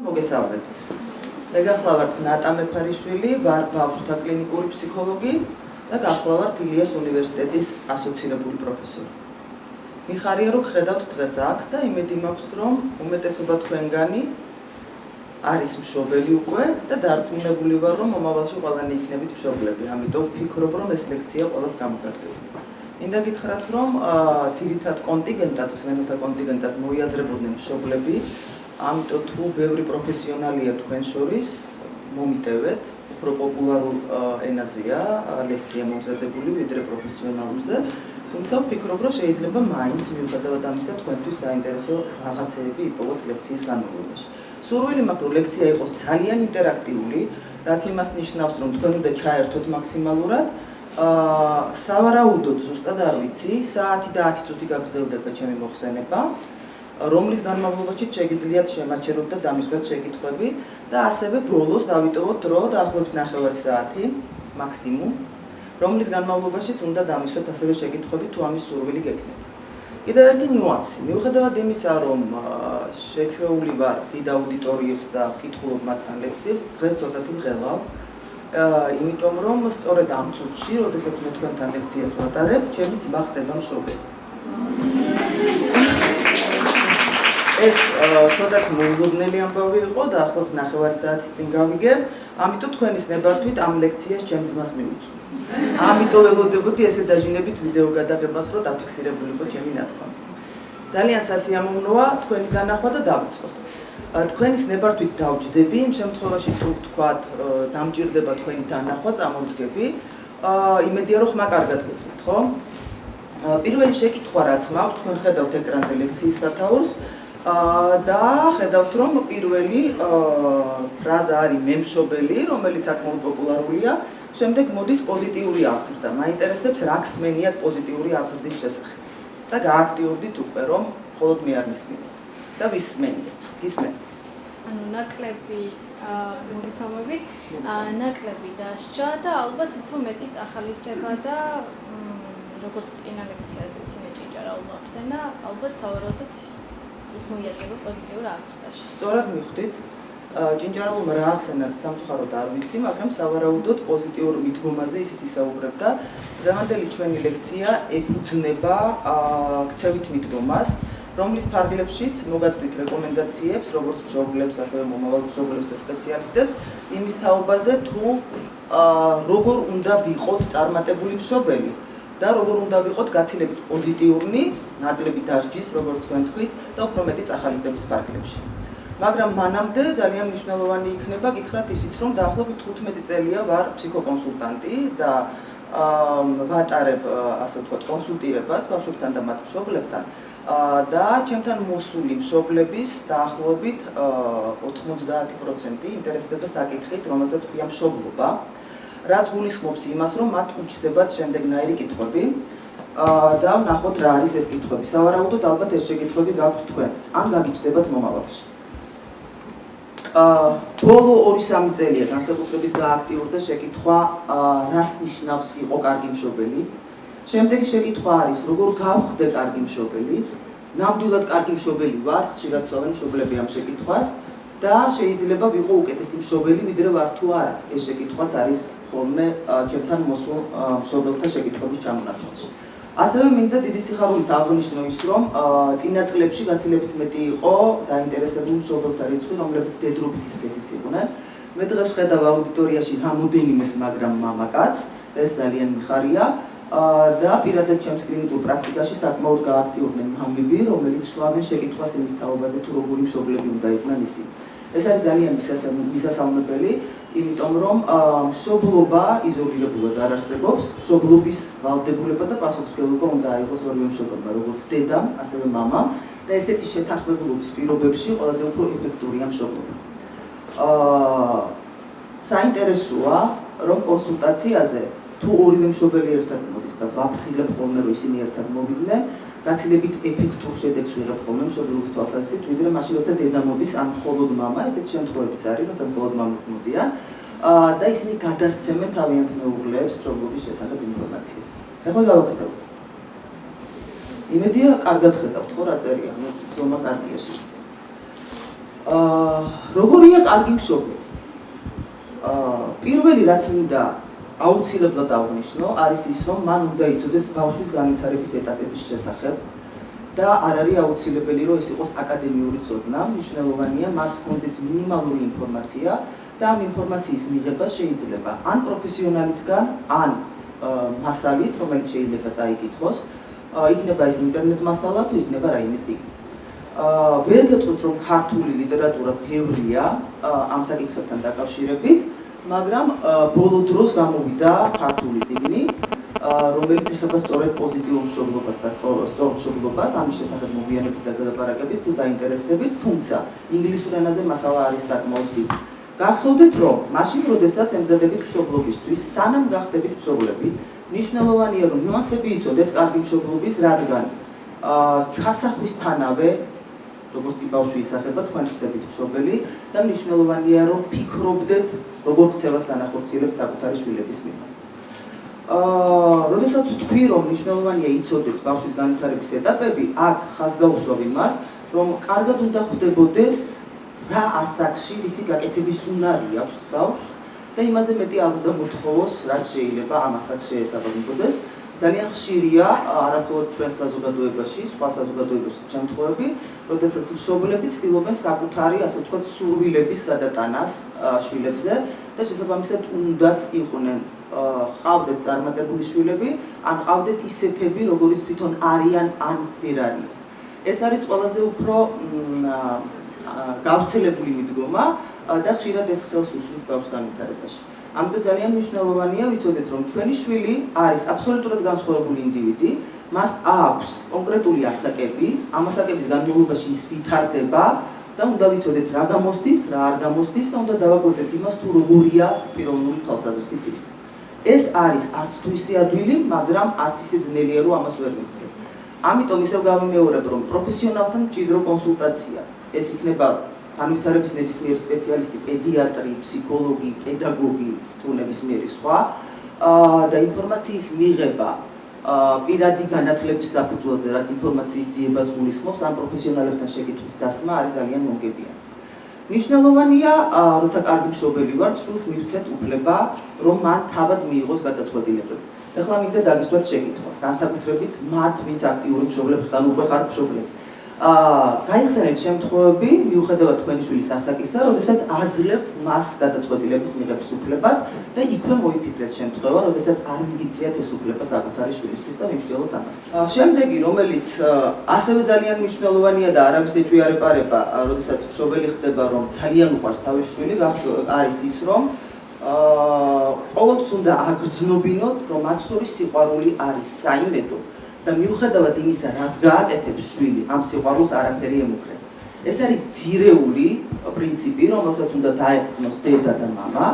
მოგესალმებით. მე გახლავართ ნატა მეფარიშვილი, ვარ ბავშვთა კლინიკური ფსიქოლოგი და გახლავართ ილიას უნივერსიტეტის ასოცირებული პროფესორი. მიხარია რომ ხედავთ დღეს აქ და იმედი მაქვს რომ უმეტესობა თქვენგანი არის მშობელი უკვე და დარწმუნებული ვარ რომ მომავალში ყველანი იქნებით მშობლები. ამიტომ ვფიქრობ რომ ეს ლექცია ყველას გამოგადგებოდა. მინდა გითხრათ რომ ძირითად კონტინგენტად, სვენელთა კონტინგენტად მოიაზრებოდნენ მშობლები. ამიტომ თუ ბევრი პროფესიონალია თქვენ შორის მომიტევეთ, უფრო პოპულარულ ენაზეა ლექცია მომზადებული ვიდრე პროფესიონალურზე, თუმცა ვფიქრობ რომ შეიძლება მაინც მიუხედავად ამისა თქვენთვის საინტერესო რაღაცეები იპოვოთ ლექციის განმავლობაში. სურვილი მაქვს რომ ლექცია იყოს ძალიან ინტერაქტიული, რაც იმას ნიშნავს რომ თქვენ უნდა ჩაერთოთ მაქსიმალურად. სავარაუდოდ ზუსტად არ ვიცი, საათი და 10 წუთი გაგრძელდება ჩემი მოხსენება. რომლის განმავლობაში შეგიძლიათ შემაჩეროთ და დამისვათ შეკითხვები და ასევე ბოლოს დავიტოვოთ დრო დაახლოებით 9 საათი მაქსიმუმ, რომლის განმავლობაშიც უნდა დამისვათ ასევე შეკითხვები თუ ამის სურვილი გექნებათ. კიდევ ერთი ნიუანსი, მიუხედავად იმისა, რომ შეჩვეული ვარ დიდ აუდიტორიებს და ვკითხულობ მათთან ლექციებს, დღეს ცოტათი მღელავ, იმიტომ რომ სწორედ ამ წუთში, როდესაც მე თქვენთან ლექციას ვატარებ, ჩემი ძმა ხდება მშობელი. ეს ცოტათი მოულოდნელი ამბავი იყო და ახლობთ 9 საათის წინ გავიგებ, ამიტომ თქვენის ნებართვით ამ ლექციას ჩემ ძმას მივუძვნი. ამიტომ ველოდებოდი ესე დაჟინებით ვიდეო გადაღებას, რომ დაფიქსირებული იყო ჩემი ნათქვამი. ძალიან სასიამოვნოა თქვენი დანახვა და დავიწყოთ. თქვენის ნებართვით დავჯდები, იმ შემთხვევაში თუ ვთქვათ, დამჭირდება თქვენი დანახვა, წამოვდგები. იმედია რომ ხმა კარგად გესმით, ხო? პირველი შეკითხვა რაც მაქვს, თქვენ ხედავთ ეკრანზე ლექციის სათაურს. და ხედავთ რომ პირველი ფრაზა არის მე მშობელი, რომელიც საკმაოდ პოპულარულია. შემდეგ მოდის პოზიტიური აღზრდა. მაინტერესებს რა გსმენიათ პოზიტიური აღზრდის შესახებ. და გააქტიურდით უკვე რომ მხოლოდ მე არ მისმენთ და ვის სმენიათ? გისმენთ? ანუ ნაკლები მოგესალმებით. ნაკლები დასჯა და ალბათ უფრო მეტი წახალისება და როგორც წინა ლექციაზე წინეჭიჭარა უმახსენა, ალბათ სავარაუდოდ ის მოიაზრება პოზიტიურ აღზრდაში. სწორად მიხვდით. ჭინჭარაულმა რა ახსენა სამწუხაროდ არ ვიცი, მაგრამ სავარაუდოდ პოზიტიურ მიდგომაზე ისიც ისაუბრებდა. დღევანდელი ჩვენი ლექცია ეფუძნება ქცევით მიდგომას, რომლის ფარგლებშიც მოგაწვდით რეკომენდაციებს, როგორც მშობლებს, ასევე მომავალ მშობლებს და სპეციალისტებს, იმის თაობაზე თუ როგორ უნდა ვიყოთ წარმატებული მშობელი. და როგორ უნდა ვიყოთ გაცილებით პოზიტიური, ნაკლები დასჯის, როგორც თქვენ თქვით, და უფრო მეტი წახალისების ფარგლებში. მაგრამ მანამდე ძალიან მნიშვნელოვანი იქნება გითხრათ ისიც, რომ დაახლოებით 15 წელია ვარ ფსიქოკონსულტანტი და ვატარებ, ასე ვთქვათ, კონსულტირებას ბავშვებთან და მათ მშობლებთან. და ჩემთან მოსული მშობლების დაახლოებით 90% ინტერესდება საკითხით, რომელსაც ქვია მშობლობა. რაც გულისხმობს იმას, რომ მათ უჩნდებათ შემდეგნაირი კითხვები და ვნახოთ რა არის ეს კითხვები. სავარაუდოდ ალბათ ეს შეკითხვები გაქვთ თქვენს, ან გაგიჩნდებათ მომავალში. ბოლო 2-3 წელია განსაკუთრებით გააქტიურდა შეკითხვა რას ნიშნავს იყო კარგი მშობელი. შემდეგი შეკითხვა არის როგორ გავხდე კარგი მშობელი. ნამდვილად კარგი მშობელი ვარ, ხშირად ვსვამენ მშობლები ამ შეკითხვას. და შეიძლება ვიყო უკეთესი მშობელი, ვიდრე ვარ თუ არა. ეს შეკითხვაც არის ხოლმე ჩემთან მოსულ მშობელთა შეკითხვების ჩამონათვალში. ასევე მინდა დიდი სიხარულით აღვნიშნო ის, რომ წინა წლებში გაცილებით მეტი იყო დაინტერესებული მშობელთა რიცხვი, რომლებიც დედრობით ისქესის იყვნენ. მე დღეს ვხედავ აუდიტორიაში რამოდენიმეს, მაგრამ მამაკაც, ეს ძალიან მიხარია. და პირადად ჩემს კლინიკურ პრაქტიკაში საკმაოდ გააქტიურდნენ მამები, რომელიც სვამენ შეკითხვას იმის თაობაზე, თუ როგორი მშობლები უნდა იყვნენ ისინი. ეს არის ძალიან მისასალმებელი, იმიტომ რომ მშობლობა იზოლირებულად არ არსებობს, მშობლობის ვალდებულება და პასუხისმგებლობა უნდა აიღოს ორივე მშობელმა, როგორც დედამ, ასევე მამამ, და ესეთი შეთანხმებულობის პირობებში ყველაზე უფრო ეფექტურია მშობლობა. საინტერესოა, რომ კონსულტაციაზე თუ ორივე მშობელი ერთად მოდის და ვაფრთხილებ ხოლმე რომ ისინი ერთად მოვიდნენ, გაცილებით ეფექტურ შედეგს ვიღებ ხოლმე მშობლობის თვალსაზრისით, ვიდრე მაშინ როცა დედა მოდის ან მხოლოდ მამა, ესეთი შემთხვევებიც არის, როცა მხოლოდ მამები მოდიან და ისინი გადასცემენ თავიანთ მეუღლეებს მშობლობის შესახებ ინფორმაციას. ახლა გავაკეთებთ. იმედია კარგად ხედავთ, ხო რა წერია, ზომა კარგია შედის. როგორია კარგი მშობელი? პირველი რაც მინდა აუცილებლად აღვნიშნო, არის ის, რომ მან უნდა იცოდეს ბავშვის განვითარების ეტაპების შესახებ და არ არის აუცილებელი, რომ ეს იყოს აკადემიური ცოდნა, მნიშვნელოვანია მას ჰქონდეს მინიმალური ინფორმაცია და ამ ინფორმაციის მიღება შეიძლება ან პროფესიონალისგან, ან მასალით, რომელიც შეიძლება წაიკითხოს, იქნება ეს ინტერნეტ მასალა, თუ იქნება რაიმე წიგნი. ვერ გეტყვით, რომ ქართული ლიტერატურა ბევრია ამ საკითხებთან დაკავშირებით, მაგრამ ბოლო დროს გამოვიდა ქართული წიგნი, რომელიც ეხება სწორედ პოზიტიურ მშობლობას და სწორ მშობლობას, ამის შესახებ მოგვიანებით დაგელაპარაკებით, თუ დაინტერესდებით, თუმცა ინგლისურ ენაზე მასალა არის საკმაოდ დიდი. გახსოვდეთ, რომ მაშინ, როდესაც ემზადებით მშობლობისთვის, სანამ გახდებით მშობლები, მნიშვნელოვანია, რომ ნიუანსები იცოდეთ კარგი მშობლობის, რადგან ჩასახვისთანავე, როგორც კი ბავშვი ისახება, თქვენ ხდებით მშობელი და მნიშვნელოვანია, რომ ფიქრობდეთ, როგორ ქცევას განახორციელებთ საკუთარი შვილების მიმართ. როდესაც ვთქვი, რომ მნიშვნელოვანია იცოდეს ბავშვის განვითარების ეტაპები, აქ ხაზს გავუსვამ იმას, რომ კარგად უნდა ხვდებოდეს რა ასაკში რისი გაკეთების უნარი აქვს ბავშვს და იმაზე მეტი არ უნდა მოთხოვოს, რაც შეიძლება ამ ასაკში შეესაბამებოდეს. ძალიან ხშირია, არამხოლოდ ჩვენ საზოგადოებაში, სხვა საზოგადოებაში შემთხვევები, როდესაც მშობლები ცდილობენ საკუთარი, ასე ვთქვათ, სურვილების გადატანას შვილებზე და შესაბამისად უნდათ იყვნენ ყავდეთ წარმატებული შვილები, ან ყავდეთ ისეთები, როგორიც თვითონ არიან, ან ვერ არიან. ეს არის ყველაზე უფრო გავრცელებული მიდგომა და ხშირად ეს ხელს უშლის ბავშვს განვითარებაში. ამიტომ ძალიან მნიშვნელოვანია ვიცოდეთ, რომ ჩვენი შვილი არის აბსოლუტურად განსხვავებული ინდივიდი, მას აქვს კონკრეტული ასაკები, ამ ასაკების განმავლობაში ის ვითარდება და უნდა ვიცოდეთ რა გამოსდის, რა არ გამოსდის და უნდა დავაკვირდეთ იმას, თუ როგორია პიროვნული თვალსაზრისით ის. ეს არის არც თუ ისე ადვილი, მაგრამ არც ისე ძნელია, რომ ამას ვერ მივხვდეთ. ამიტომ ისევ გავიმეორებ, რომ პროფესიონალთან მჭიდრო კონსულტაცია, ეს იქნება განვითარების ნებისმიერი სპეციალისტი, პედიატრი, ფსიქოლოგი, პედაგოგი, თუ ნებისმიერი სხვა და ინფორმაციის მიღება პირადი განათლების საფუძველზე, რაც ინფორმაციის ძიებას გულისხმობს, ამ პროფესიონალებთან შეკითხვის დასმა არის ძალიან მომგებიანი. მნიშვნელოვანია, როცა კარგი მშობელი ვართ, შვილს მივცეთ უფლება, რომ მან თავად მიიღოს გადაწყვეტილებები. ეხლა მინდა დაგისვათ შეკითხვა, განსაკუთრებით მათ, ვინც აქტიური მშობლები ხარ, უკვე ხართ მშობლები. გაიხსენეთ შემთხვევები, მიუხედავად თქვენი შვილის ასაკისა, როდესაც აძლევთ მას გადაწყვეტილების მიღების უფლებას და იქვე მოიფიქრეთ შემთხვევა, როდესაც არ მიგიციათ ეს უფლება საკუთარი შვილისთვის და მივსჯელოთ ამას. შემდეგი, რომელიც ასევე ძალიან მნიშვნელოვანია და არავის ეჭვი არ ეპარება, როდესაც მშობელი ხდება, რომ ძალიან უყვარს თავის შვილი, არის ის, რომ ყოველთვის უნდა აგრძნობინოთ, რომ მათ შორის სიყვარული არის საიმედო და მიუხედავად იმისა, რას გააკეთებს შვილი, ამ სიყვარულს არაფერი ემუქრება. ეს არის ძირეული პრინციპი, რომელსაც უნდა დაეყრდნოს დედა და მამა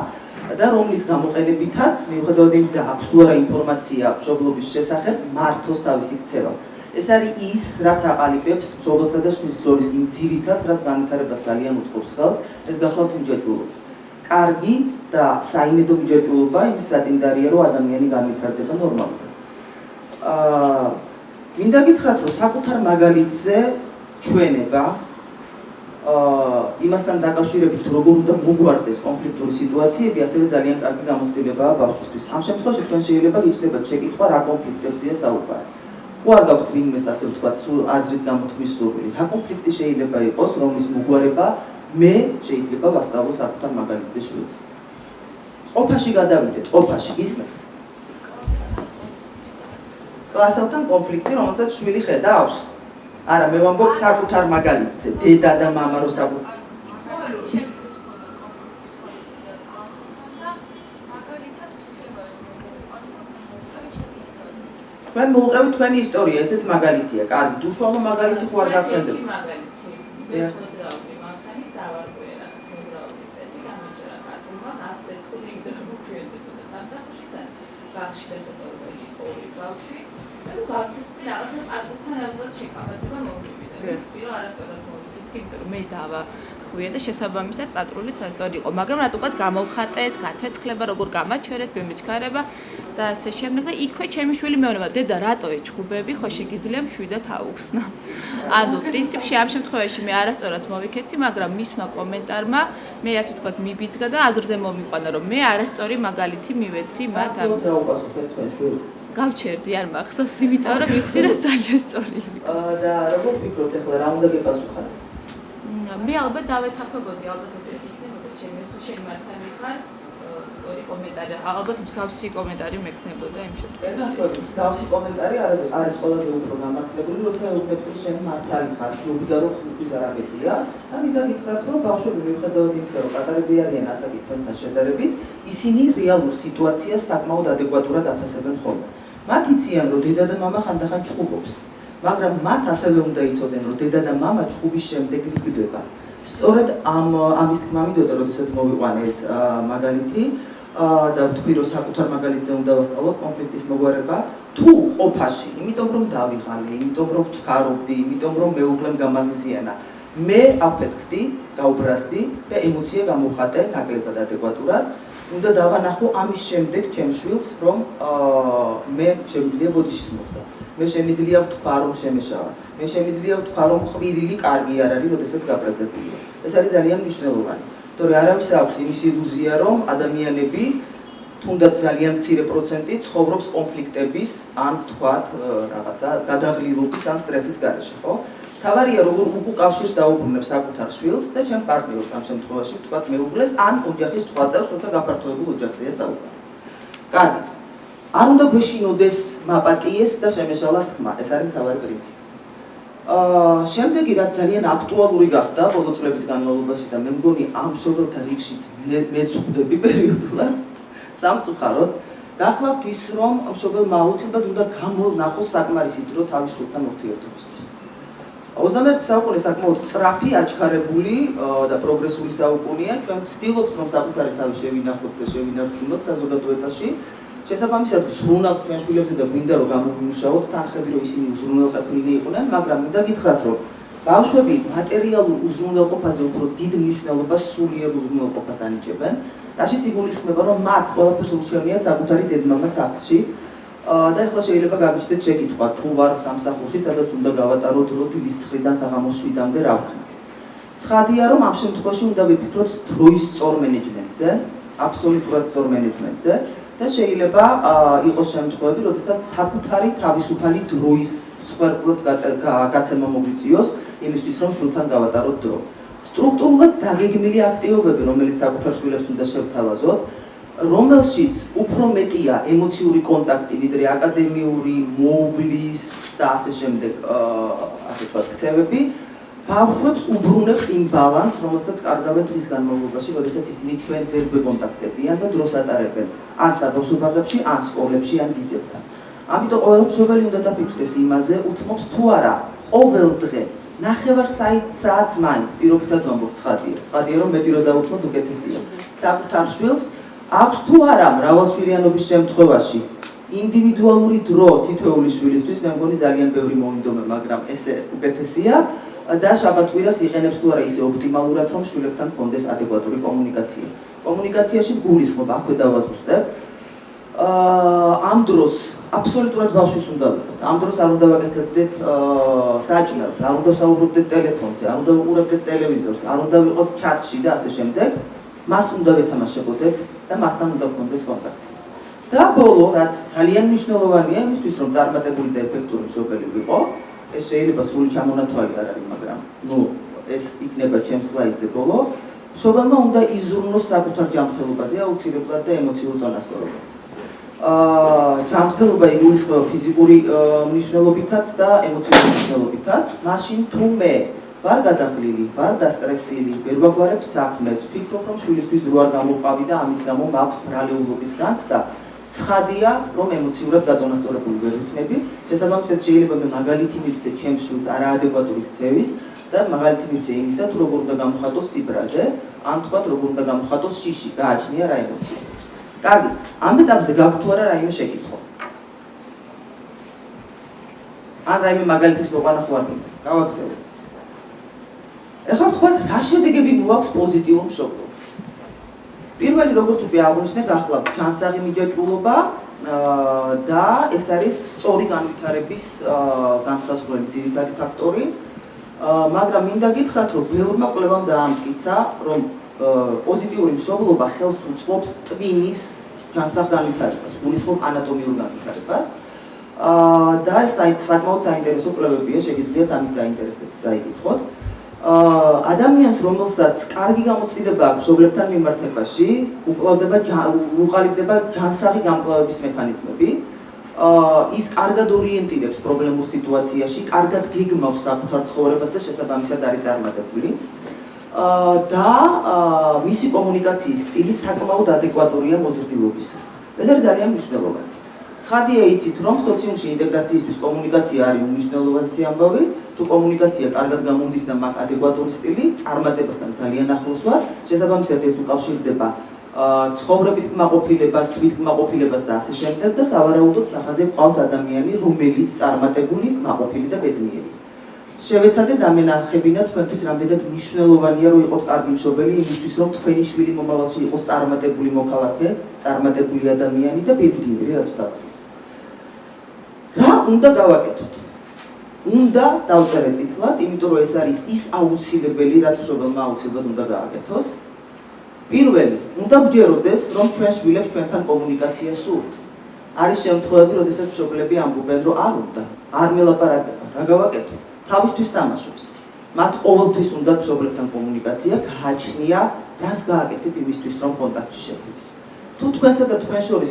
და რომლის გამოყენებითაც, მიუხედავად იმისა, აქვს თუ არა ინფორმაცია მშობლობის შესახებ, მართოს თავისი ქცევა. ეს არის ის, რაც აყალიბებს მშობელსა და შვილს შორის იმ ძირითადს, რაც განვითარებას ძალიან უწყობს ხელს, ეს გახლავთ მიჯაჭვულობა. კარგი და საიმედო მიჯაჭვულობა იმის საწინდარია, რომ ადამიანი განვითარდება ნორმალურად. მინდა გითხრათ, რომ საკუთარ მაგალითზე ჩვენება იმასთან დაკავშირებით, როგორ უნდა მოგვარდეს კონფლიქტური სიტუაციები, ასევე ძალიან კარგი გამოცდილებაა ბავშვისთვის. ამ შემთხვევაში თქვენ შეიძლება გიჩნდებათ შეკითხვა, რა კონფლიქტებზეა საუბარი. ხო არ გაქვთ ვინმეს, ასე ვთქვათ, აზრის გამოთქმის სურვილი. რა კონფლიქტი შეიძლება იყოს, რომლის მოგვარება მე შეიძლება ვასწავლო საკუთარ მაგალითზე შვილს. ყოფაში გადავიდეთ, ყოფაში, ისმენთ. კლასელთან კონფლიქტი, რომელსაც შვილი ხედავს. არა, მე ვამბობ საკუთარ მაგალითზე, დედა და მამა რო საკუთარ. თქვენ მოუყევით თქვენი ისტორია, ესეც მაგალითია. კარგი, თუ უშუალო მაგალითი ხო არ გახსენდება? მე დავახვია და შესაბამისად პატრულიც ასე იყო, მაგრამ რატომაც გამოვხატეს, გაცეცხლება, როგორ გამაჩერეთ, მემეჩქარება და ასე შემდეგ და იქვე ჩემი შვილი მეუბნება, დედა, რატო ეჩხუბები, ხო შეგიძლია მშვიდად აუხსნა. ანუ პრინციპში ამ შემთხვევაში მე არასწორად მოვიქეცი, მაგრამ მისმა კომენტარმა მე ასე ვთქვათ მიბიძგა და აზრზე მომიყვანა, რომ მე არასწორი მაგალითი მივეცი მათ ამ რა უპასუხეთ თქვენ შვილს? გავჩერდი არ მახსოვს, იმიტომ რომ მივხვდი რომ ძალიან სწორი იყო. და როგორ ფიქრობთ ახლა რა უნდა გეპასუხოთ? მე ალბათ დავეთანხმებოდი, ალბათ ესეთი იქნებოდა, ჩემი ხო შენ მართან მიხარ, სწორი კომენტარი, ალბათ მსგავსი კომენტარი მექნებოდა იმ შემთხვევაში. მსგავსი კომენტარი არის ყველაზე უფრო გამართლებული, როცა ეუბნებთ რომ შენ მართალი ხარ, ჯობია რომ ხმისთვის არ აღეწია. და მინდა გითხრათ რომ ბავშვები მიუხედავად იმისა, რომ პატარები არიან ასაკობთან შედარებით, ისინი რეალურ სიტუაციას საკმაოდ ადეკვატურად აფასებენ ხოლმე. მათ იციან რომ დედა და მამა ხანდახან ჩხუბობს. მაგრამ მათ ასევე უნდა იცოდნენ, რომ დედა და მამა ჩხუბის შემდეგ რიგდება. სწორედ ამის თქმა მინდოდა, როდესაც მოვიყვანე ეს მაგალითი და ვთქვი, რომ საკუთარ მაგალითზე უნდა ვასწავლოთ კონფლიქტის მოგვარება, თუ ყოფაში, იმიტომ რომ დავიღალე, იმიტომ რომ ვჩქარობდი, იმიტომ რომ მეუღლემ გამაგზიანა, მე აფეთქდი, გაუბრაზდი და ემოცია გამოვხატე ნაკლებად ადეკვატურად. უნდა დავანახო ამის შემდეგ ჩემს შვილს, რომ მე შემიძლია ბოდიშის მოხდა. მე შემიძლია ვთქვა, რომ შემეშავა. მე შემიძლია ვთქვა, რომ ყვირილი კარგი არ არის, როდესაც გაბრაზებულია. ეს არის ძალიან მნიშვნელოვანი. თორე არავის აქვს იმის ილუზია, რომ ადამიანები თუნდაც ძალიან მცირე პროცენტი ცხოვრობს კონფლიქტების, ან ვთქვათ, რაღაცა გადაღლილობის ან სტრესის გარეშე, ხო? თავარია როგორ უკავშირს დაუბრუნებს საკუთარ შვილს და ჩემ პარტნიორს ამ შემთხვევაში ვთქვათ მეუღლეს ან ოჯახის სხვა წევრს, როცა გაფართოებულ ოჯახზეა საუბარი. კარგი. არ უნდა გვეშინოდეს მაპატიეს და შემეშალას თქმა, ეს არის მთავარი პრინციპი. შემდეგი რაც ძალიან აქტუალური გახდა ბოლო წლების განმავლობაში და მე მგონი ამ მშობელთა რიგშიც მეც ხვდები პერიოდულად სამწუხაროდ ნახავთ ის რომ მშობელმა აუცილებლად უნდა გამონახოს საკმარისი დრო თავის შვილთან ურთიერთობისთვის. 21 საუკუნე საკმაოდ სწრაფი, აჩქარებული და პროგრესული საუკუნეა. ჩვენ ვცდილობთ რომ საკუთარი თავი შევინახოთ და შევინარჩუნოთ საზოგადოებაში. შესაბამისად ვზრუნავთ ჩვენ შვილებზე და გვინდა რომ გამოვიმუშაოთ თანხები, რომ ისინი უზრუნველყოფილნი იყვნენ, მაგრამ მინდა გითხრათ, რომ ბავშვები მატერიალურ უზრუნველყოფაზე უფრო დიდ მნიშვნელობას სულიერ უზრუნველყოფას ანიჭებენ, რაშიც იგულისხმება, რომ მათ ყველაფერს ურჩევნიათ საკუთარი დედმამა სახლში და ახლა შეიძლება გაგიჩნდეთ შეკითხვა, თუ ვარ სამსახურში, სადაც უნდა გავატარო დრო დილის 9-დან საღამოს 7-მდე რა ვქნა. ცხადია, რომ ამ შემთხვევაში უნდა ვიფიქროთ დროის სწორ მენეჯმენტზე, აბსოლუტურად სწორ მენეჯმენტზე და შეიძლება იყოს შემთხვევები, როდესაც საკუთარი თავისუფალი დროის მსხვერპლად გაცემა მოგვიწიოს იმისთვის, რომ შვილთან გავატაროთ დრო. სტრუქტურულად დაგეგმილი აქტივობები, რომელიც საკუთარ შვილებს უნდა შევთავაზოთ, რომელშიც უფრო მეტია ემოციური კონტაქტი, ვიდრე აკადემიური, მოვლის და ასე შემდეგ, ასე ვთქვათ, ქცევები, ბავშვებს უბრუნებს იმ ბალანსს, რომელსაც კარგავენ დღის განმავლობაში, როდესაც ისინი ჩვენ ვერ გვეკონტაქტებიან და დროს ატარებენ ან საბავშვო ბაღებში, ან სკოლებში, ან ძიძებთან. ამიტომ ყველა მშობელი უნდა დაფიქრდეს იმაზე, უთმობს თუ არა ყოველ დღე ნახევარ საათს მაინც პირობითად ვამბობ ცხადია, რომ მეტი რო დავუთმოთ უკეთესია. საკუთარ შვილს აქვს თუ არა მრავალშვილიანობის შემთხვევაში ინდივიდუალური დრო თითოეული შვილისთვის, მე მგონი ძალიან ბევრი მოინდომა, მაგრამ ესე უკეთესია და შაბათ-კვირას იყენებს თუ არა ისე ოპტიმალურად, რომ შვილებთან ჰქონდეს ადეკვატური კომუნიკაცია. კომუნიკაციაში გულისხმობ, აქვე დავაზუსტებ. ამ დროს აბსოლუტურად ბავშვის უნდა ვიყოთ. ამ დროს არ უნდა ვაკეთებდეთ საჭმელს, არ უნდა ვსაუბრობდეთ ტელეფონზე, არ უნდა ვუყურებდეთ ტელევიზორს, არ უნდა ვიყოთ ჩატში და ასე შემდეგ. მას უნდა ვეთამაშებოდეთ და მასთან უნდა გქონდეს კონტაქტი. და ბოლო, რაც ძალიან მნიშვნელოვანია იმისთვის, რომ წარმატებული და ეფექტური მშობელი ვიყო, ეს შეიძლება სრული ჩამონათვალი არ არის, მაგრამ ეს იქნება ჩემს სლაიდზე ბოლო, მშობელმა უნდა იზრუნოს საკუთარ ჯანმრთელობაზე, აუცილებლად და ემოციურ წონასწორობაზე. ჯანმრთელობა იგულისხმება ფიზიკური მნიშვნელობითაც და ემოციური მნიშვნელობითაც, მაშინ თუ მე ვარ გადაღლილი, ვარ დასტრესილი, ვერ ვაგვარებ საქმეს, ვფიქრობ, რომ შვილისთვის დრო არ გამოვყავი და ამის გამო მაქვს ბრალეულობის განცდა, ცხადია, რომ ემოციურად გაწონასწორებული ვერ ვიქნები. შესაბამისად შეიძლება მე მაგალითი მივცე ჩემს შვილს არაადეკვატური ქცევის და მაგალითი მივცე იმისა, თუ როგორ უნდა გამოვხატოს სიბრაზე, ან თქვათ როგორ უნდა გამოვხატოს შიში, გააჩნია რა ემოცია. კარგი, ამ ეტაპზე გაქვთ თუ არა რაიმე შეკითხვა? ან რაიმე მაგალითის მოყვანა ხო არ გინდა? გავაგრძელებ. ეხლა ვთქვათ, რა შედეგები მოაქვს პოზიტიურ მშობლობას? პირველი, როგორც უკვე აღვნიშნე, გახლავთ ჯანსაღი მიჯაჭვულობა და ეს არის სწორი განვითარების განსაზღვრელი ძირითადი ფაქტორი. მაგრამ მინდა გითხრათ, რომ ბევრმა კვლევამ დაამტკიცა, რომ პოზიტიური მშობლობა ხელს უწყობს ტვინის ჯანსაღ განვითარებას, გულისხმობ ანატომიურ განვითარებას. და ეს საკმაოდ საინტერესო კვლევებია, შეგიძლიათ ამით დაინტერესდეთ, წაიკითხოთ. ადამიანს, რომელსაც კარგი გამოცდილება აქვს მშობლებთან მიმართებაში, უყალიბდება ჯანსაღი გამკლავების მექანიზმები. ის კარგად ორიენტირებს პრობლემურ სიტუაციაში, კარგად გეგმავს საკუთარ ცხოვრებას და შესაბამისად არის წარმატებული. და მისი კომუნიკაციის სტილი საკმაოდ ადეკვატურია მოზრდილობისას. ეს არის ძალიან მნიშვნელოვანი. ცხადია იცით, რომ სოციუმში ინტეგრაციისთვის კომუნიკაცია არის უმნიშვნელოვანესი ამბავი. თუ კომუნიკაცია კარგად გამომდის და მაქვს ადეკვატური სტილი, წარმატებასთან ძალიან ახლოს ვარ. შესაბამისად ეს უკავშირდება ცხოვრებით კმაყოფილებას, თვითკმაყოფილებას და ასე შემდეგ და სავარაუდოდ სახაზე ყავს ადამიანი, რომელიც წარმატებული, კმაყოფილი და ბედნიერია. შევეცადეთ ამენახებინა თქვენთვის რამდენად მნიშვნელოვანია რომ იყოთ კარგი მშობელი იმისთვის რომ თქვენი შვილი მომავალში იყოს წარმატებული მოქალაქე, წარმატებული ადამიანი და ბედნიერი რაც ვთქვათ. რა უნდა გავაკეთოთ? უნდა დავწერე წითლად, იმიტომ რომ ეს არის ის აუცილებელი, რაც მშობელმა აუცილებლად უნდა გააკეთოს. პირველი, უნდა ვჯეროდეს, რომ ჩვენ შვილებს ჩვენთან კომუნიკაცია სურთ. არის შემთხვევები, როდესაც მშობლები ამბობენ, რომ არ უნდა, არ მელაპარაკება, რა გავაკეთო? თავისთვის თამაშობს. მათ ყოველთვის უნდა მშობლებთან კომუნიკაცია, გააჩნია, რას გააკეთებ იმისთვის, რომ კონტაქტში შევიდეთ. თუ თქვენსა და თქვენ შორის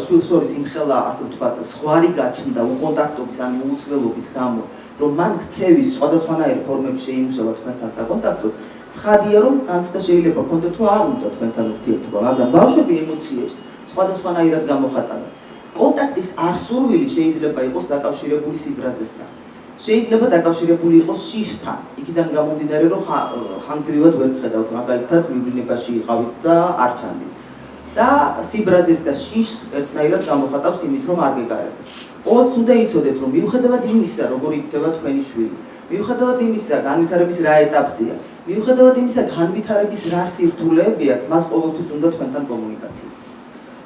შვილს შორის იმხელა, ასე ვთქვათ, ზღვარი გაჩნდა უკონტაქტობის ან მოუცვლელობის გამო, რომ მან ქცევის სხვადასხვანაირი ფორმები შეიმუშავა თქვენთან საკონტაქტოდ, ცხადია, რომ განცდა შეიძლება გქონდეთ, რომ არ უნდა თქვენთან ურთიერთობა, მაგრამ ბავშვები ემოციებს სხვადასხვანაირად გამოხატავენ. კონტაქტის არსურვილი შეიძლება იყოს დაკავშირებული სიბრაზესთან. შეიძლება დაკავშირებული იყოს შიშთან. იქიდან გამომდინარე, რომ ხანგრძლივად ვერ გხედავთ, მაგალითად, მიბინებაში იყავით და არ ჩანდით. და სიბრაზეს და შიშს ერთნაირად გამოხატავს იმით, რომ არ გეგარებთ. ყოველთვის უნდა იცოდეთ, რომ მიუხედავად იმისა, როგორ იქცევა თქვენი შვილი, მიუხედავად იმისა, განვითარების რა ეტაპზეა, მიუხედავად იმისა, განვითარების რა სირთულეები აქვს, მას ყოველთვის უნდა თქვენთან კომუნიკაცია.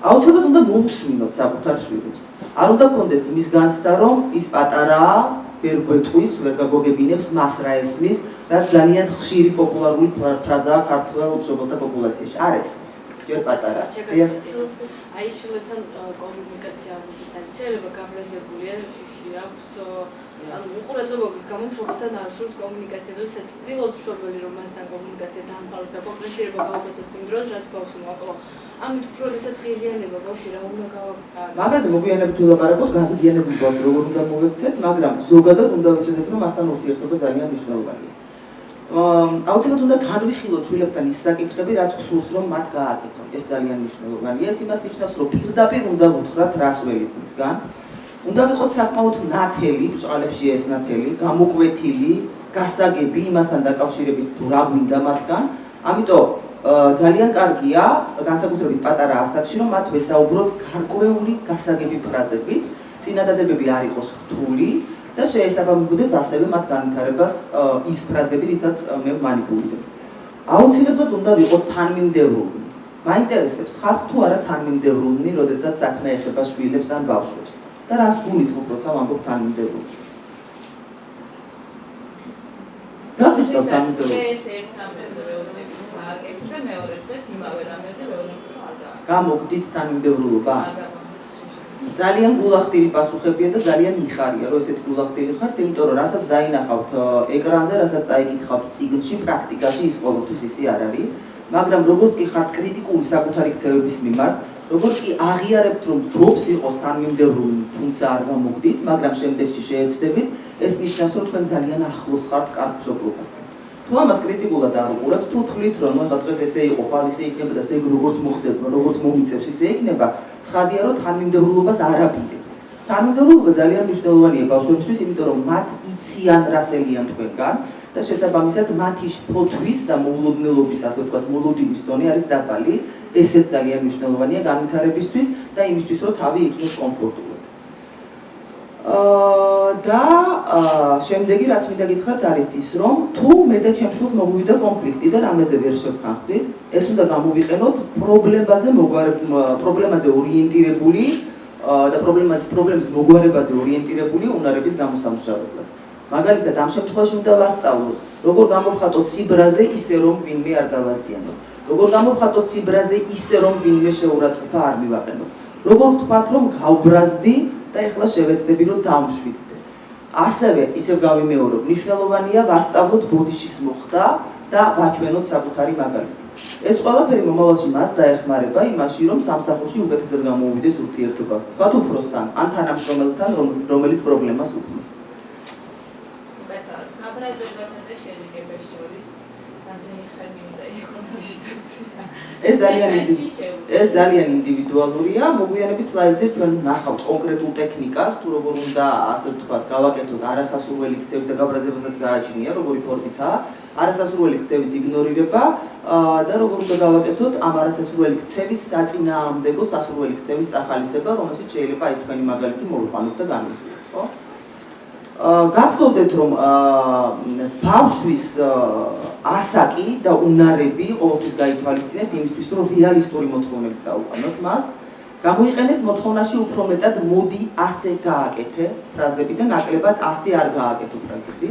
აუცილებლად უნდა მოусმინოთ საკუთარ შვილებს. არ უნდა გქონდეს იმის განცდა, რომ ის პატარაა, ვერ გვეტყვის, ვერ გაგოგებინებს, მას რა ესმის, რაც ძალიან ხშირი პოპულარული ფრაზაა ქართველ მშობელთა პოპულაციაში. არ ესმის. ჯერ პატარა. აი შვილებთან კომუნიკაცია შეიძლება გაბრაზებულია, შიში აქვს, ანუ უყურადღებობის გამო მშობელთან არ სურს კომუნიკაცია, როდესაც ცდილობს მშობელი რომ მასთან კომუნიკაცია დაამყაროს და კომპლექსირება გავაკეთოს იმ დროს, რაც ბავშვი მოაკლო. ამით უფრო როდესაც იზიანება ბავშვი რა უნდა გავაკეთოს. მაგაზე მოგვიანებით ვილაპარაკოთ, გაღიზიანებულ ბავშვს როგორ უნდა მოვექცეთ, მაგრამ ზოგადად უნდა ვიცოდეთ, რომ მასთან ურთიერთობა ძალიან მნიშვნელოვანია. აუცილებლად უნდა განვიხილოთ შვილებთან ის საკითხები, რაც გსურს რომ მათ გააკეთონ. ეს ძალიან მნიშვნელოვანია. ეს იმას ნიშნავს, რომ პირდაპირ უნდა ვუთხრათ, რას ველით მისგან. უნდა ვიყოთ საკმაოდ ნათელი, ბრჭყალებში ეს ნათელი, გამოკვეთილი, გასაგები იმასთან დაკავშირებით, თუ რა გვინდა მათგან. ამიტომ ძალიან კარგია, განსაკუთრებით პატარა ასაკში, რომ მათ ვესაუბროთ გარკვეული გასაგები ფრაზებით, წინადადებები არ იყოს რთული და შეესაბამებოდეს ასევე მათ განვითარებას ის ფრაზები, რითაც მე მანიპულირებ. აუცილებლად უნდა ვიყოთ თანმიმდევრულნი. მაინტერესებს, ხართ თუ არა თანმიმდევრულნი, როდესაც საქმე ეხება შვილებს ან ბავშვებს და რას გულისხმობ, როცა ვამბობ თანმიმდევრულნი. რას ნიშნავს თანმიმდევრულობა? ეს ერთ რამეზე ვეუბნები გააკეთე და მეორე დღეს იმავე რამეზე ვეუბნები რომ არ გააკეთე. გამოგდით თანმიმდევრულობა? ძალიან გულახდილი პასუხებია და ძალიან მიხარია, რომ ესეთი გულახდილი ხართ, იმიტომ რომ რასაც დაინახავთ ეკრანზე, რასაც წაიკითხავთ წიგნში, პრაქტიკაში ის ყოველთვის ისე არ არის, მაგრამ როგორც კი ხართ კრიტიკული საკუთარი ქცევების მიმართ, როგორც კი აღიარებთ, რომ ჯობს იყოს თანმიმდევრული, თუმცა არ გამოგდით, მაგრამ შემდეგში შეეცდებით, ეს ნიშნავს, რომ თქვენ ძალიან ახლოს ხართ კარგ მშობლობასთან. თუ ამას კრიტიკულად არ უყურებთ, თუ თვლით, რომ ახლა დღეს ესე იყო, ხვალ ისე იქნება და ესე როგორც მოხდება, როგორც მომიწევს, ისე იქნება, ცხადია, რომ თანმიმდევრულობას არ აპირებთ. თანმიმდევრულობა ძალიან მნიშვნელოვანია ბავშვებისთვის, იმიტომ რომ მათ იციან რას ელიან თქვენგან და შესაბამისად მათი შფოთვის და მოულოდნელობის, ასე ვთქვათ, მოლოდინის დონე არის დაბალი. ესეც ძალიან მნიშვნელოვანია განვითარებისთვის და იმისთვის, რომ თავი იქნას კომფორტულად. და შემდეგი რაც მინდა გითხრათ არის ის, რომ თუ მე და ჩემ შვილს მოგვივიდა კონფლიქტი და რამეზე ვერ შევთანხმდით, ეს უნდა გამოვიყენოთ პრობლემაზე ორიენტირებული და პრობლემის მოგვარებაზე ორიენტირებული უნარების გამოსამუშავებლად. მაგალითად, ამ შემთხვევაში უნდა ვასწავლოთ, როგორ გამოვხატოთ სიბრაზე ისე, რომ ვინმე არ დავაზიანოთ. როგორ გამოვხატოთ სიბრაზე ისე, რომ ვინმე შეურაცხყოფა არ მივაყენოთ. როგორ ვთქვათ, რომ გავბრაზდი და ეხლა შევეცდები, რომ დავმშვიდდე. ასევე, ისევ გავიმეორებ, მნიშვნელოვანია ვასწავლოთ ბოდიშის მოხდა და ვაჩვენოთ საკუთარი მაგალითი. ეს ყველაფერი მომავალში მას დაეხმარება იმაში, რომ სამსახურში უკეთესად გამოუვიდეს ურთიერთობა, თქვათ უფროსთან, ან თანამშრომელთან, რომელიც პრობლემას უქმნის. ეს ძალიან ინდივიდუალურია, მოგვიანებით სლაიდზე ჩვენ ნახავთ კონკრეტულ ტექნიკას, თუ როგორ უნდა ასე ვთქვათ, გავაკეთოთ არასასურველი ქცევის და გაბრაზებასაც გააჩნია, როგორი ფორმითაა, არასასურველი ქცევის იგნორირება და როგორ უნდა გავაკეთოთ ამ არასასურველი ქცევის საწინააღმდეგო სასურველი ქცევის წახალისება, რომელშიც შეიძლება აი თქვენი მაგალითი მოვიყვანოთ და განვიხილოთ, ხო? გახსოვდეთ, რომ ბავშვის ასაკი და უნარები ყოველთვის გაითვალისწინეთ იმისთვის, რომ რეალისტური მოთხოვნებით წაუყენოთ მას. გამოიყენეთ მოთხოვნაში უფრო მეტად მოდი ასე გააკეთე ფრაზები და ნაკლებად ასე არ გააკეთო ფრაზები.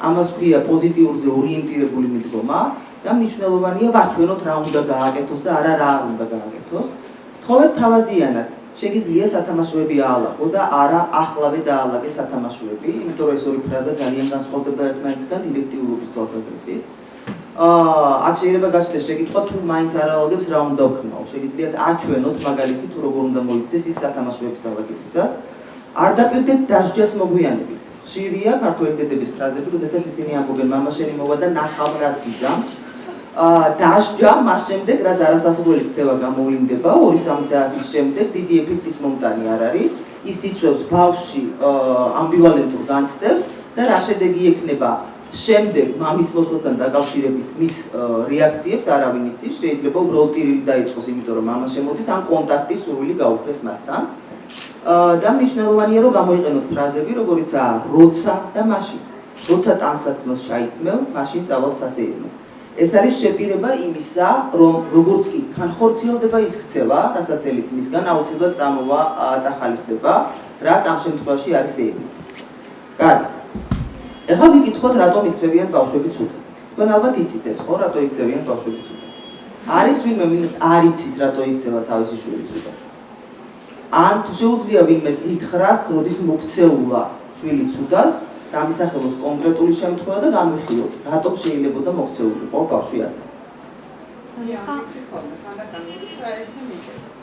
ამას ქვია პოზიტიურზე ორიენტირებული მიდგომა და მნიშვნელოვანია ვაჩვენოთ რა უნდა გააკეთოს და არა რა არ უნდა გააკეთოს. სთხოვეთ თავაზიანად. შეგიძლია სათამაშოები აალაგო და არა ახლავე დაალაგე სათამაშოები, იმიტომ რომ ეს ორი ფრაზა ძალიან განსხვავდება ერთმანეთისგან დირექტიულობის თვალსაზრისით. აქ შეიძლება გაჩნდეს შეკითხვა, თუ მაინც არ აალაგებს რა უნდა ვქნაო. შეგიძლიათ აჩვენოთ მაგალითი თუ როგორ უნდა მოიქცეს ის სათამაშოების ალაგებისას. არ დაპირდეთ დასჯას მოგვიანებით. ხშირია ქართველი დედების ფრაზები, როდესაც ისინი ამბობენ მამა შენი მოვა და ნახავ რას გიძამს. დასჯა მას შემდეგ, რაც არასასურველი ქცევა გამოვლინდება, 2-3 საათის შემდეგ დიდი ეფექტის მომტანი არ არის. ის იწვევს ბავშვში ამბივალენტურ განცდებს და რა შედეგი ექნება შემდეგ მამის მოსვლასთან დაკავშირებით მის რეაქციებს არავინ იცის, შეიძლება უბრალოდ ტირილი დაიწყოს, იმიტომ რომ მამა შემოდის, ან კონტაქტი სურვილი გაუქმდეს მასთან. და მნიშვნელოვანია რომ გამოიყენოთ ფრაზები, როგორიცაა როცა და მაშინ. როცა ტანსაცმელს ჩაიცმევ, მაშინ წავალ სასეირნო. ეს არის შეპირება იმისა, რომ როგორც კი განხორციელდება ის ქცევა, რასაც ელით მისგან აუცილებლად წამოვა წახალისება, რაც ამ შემთხვევაში არის ეები. კარგი. ეხლა ვიკითხოთ, რატომ იქცევიან ბავშვები ცუდად. თქვენ ალბათ იცით ეს, ხო, რატო იქცევიან ბავშვები ცუდად. არის ვინმე, ვინც არ იცის, რატო იქცევა თავისი შვილი ცუდად. ან თუ შეუძლია ვინმეს ითხრას, როდის მოქცეულა შვილი ცუდად, გამისახელოს კონკრეტული შემთხვევა და განვიხილოთ, რატომ შეიძლებოდა მოქცეულიყო ბავშვი ასე.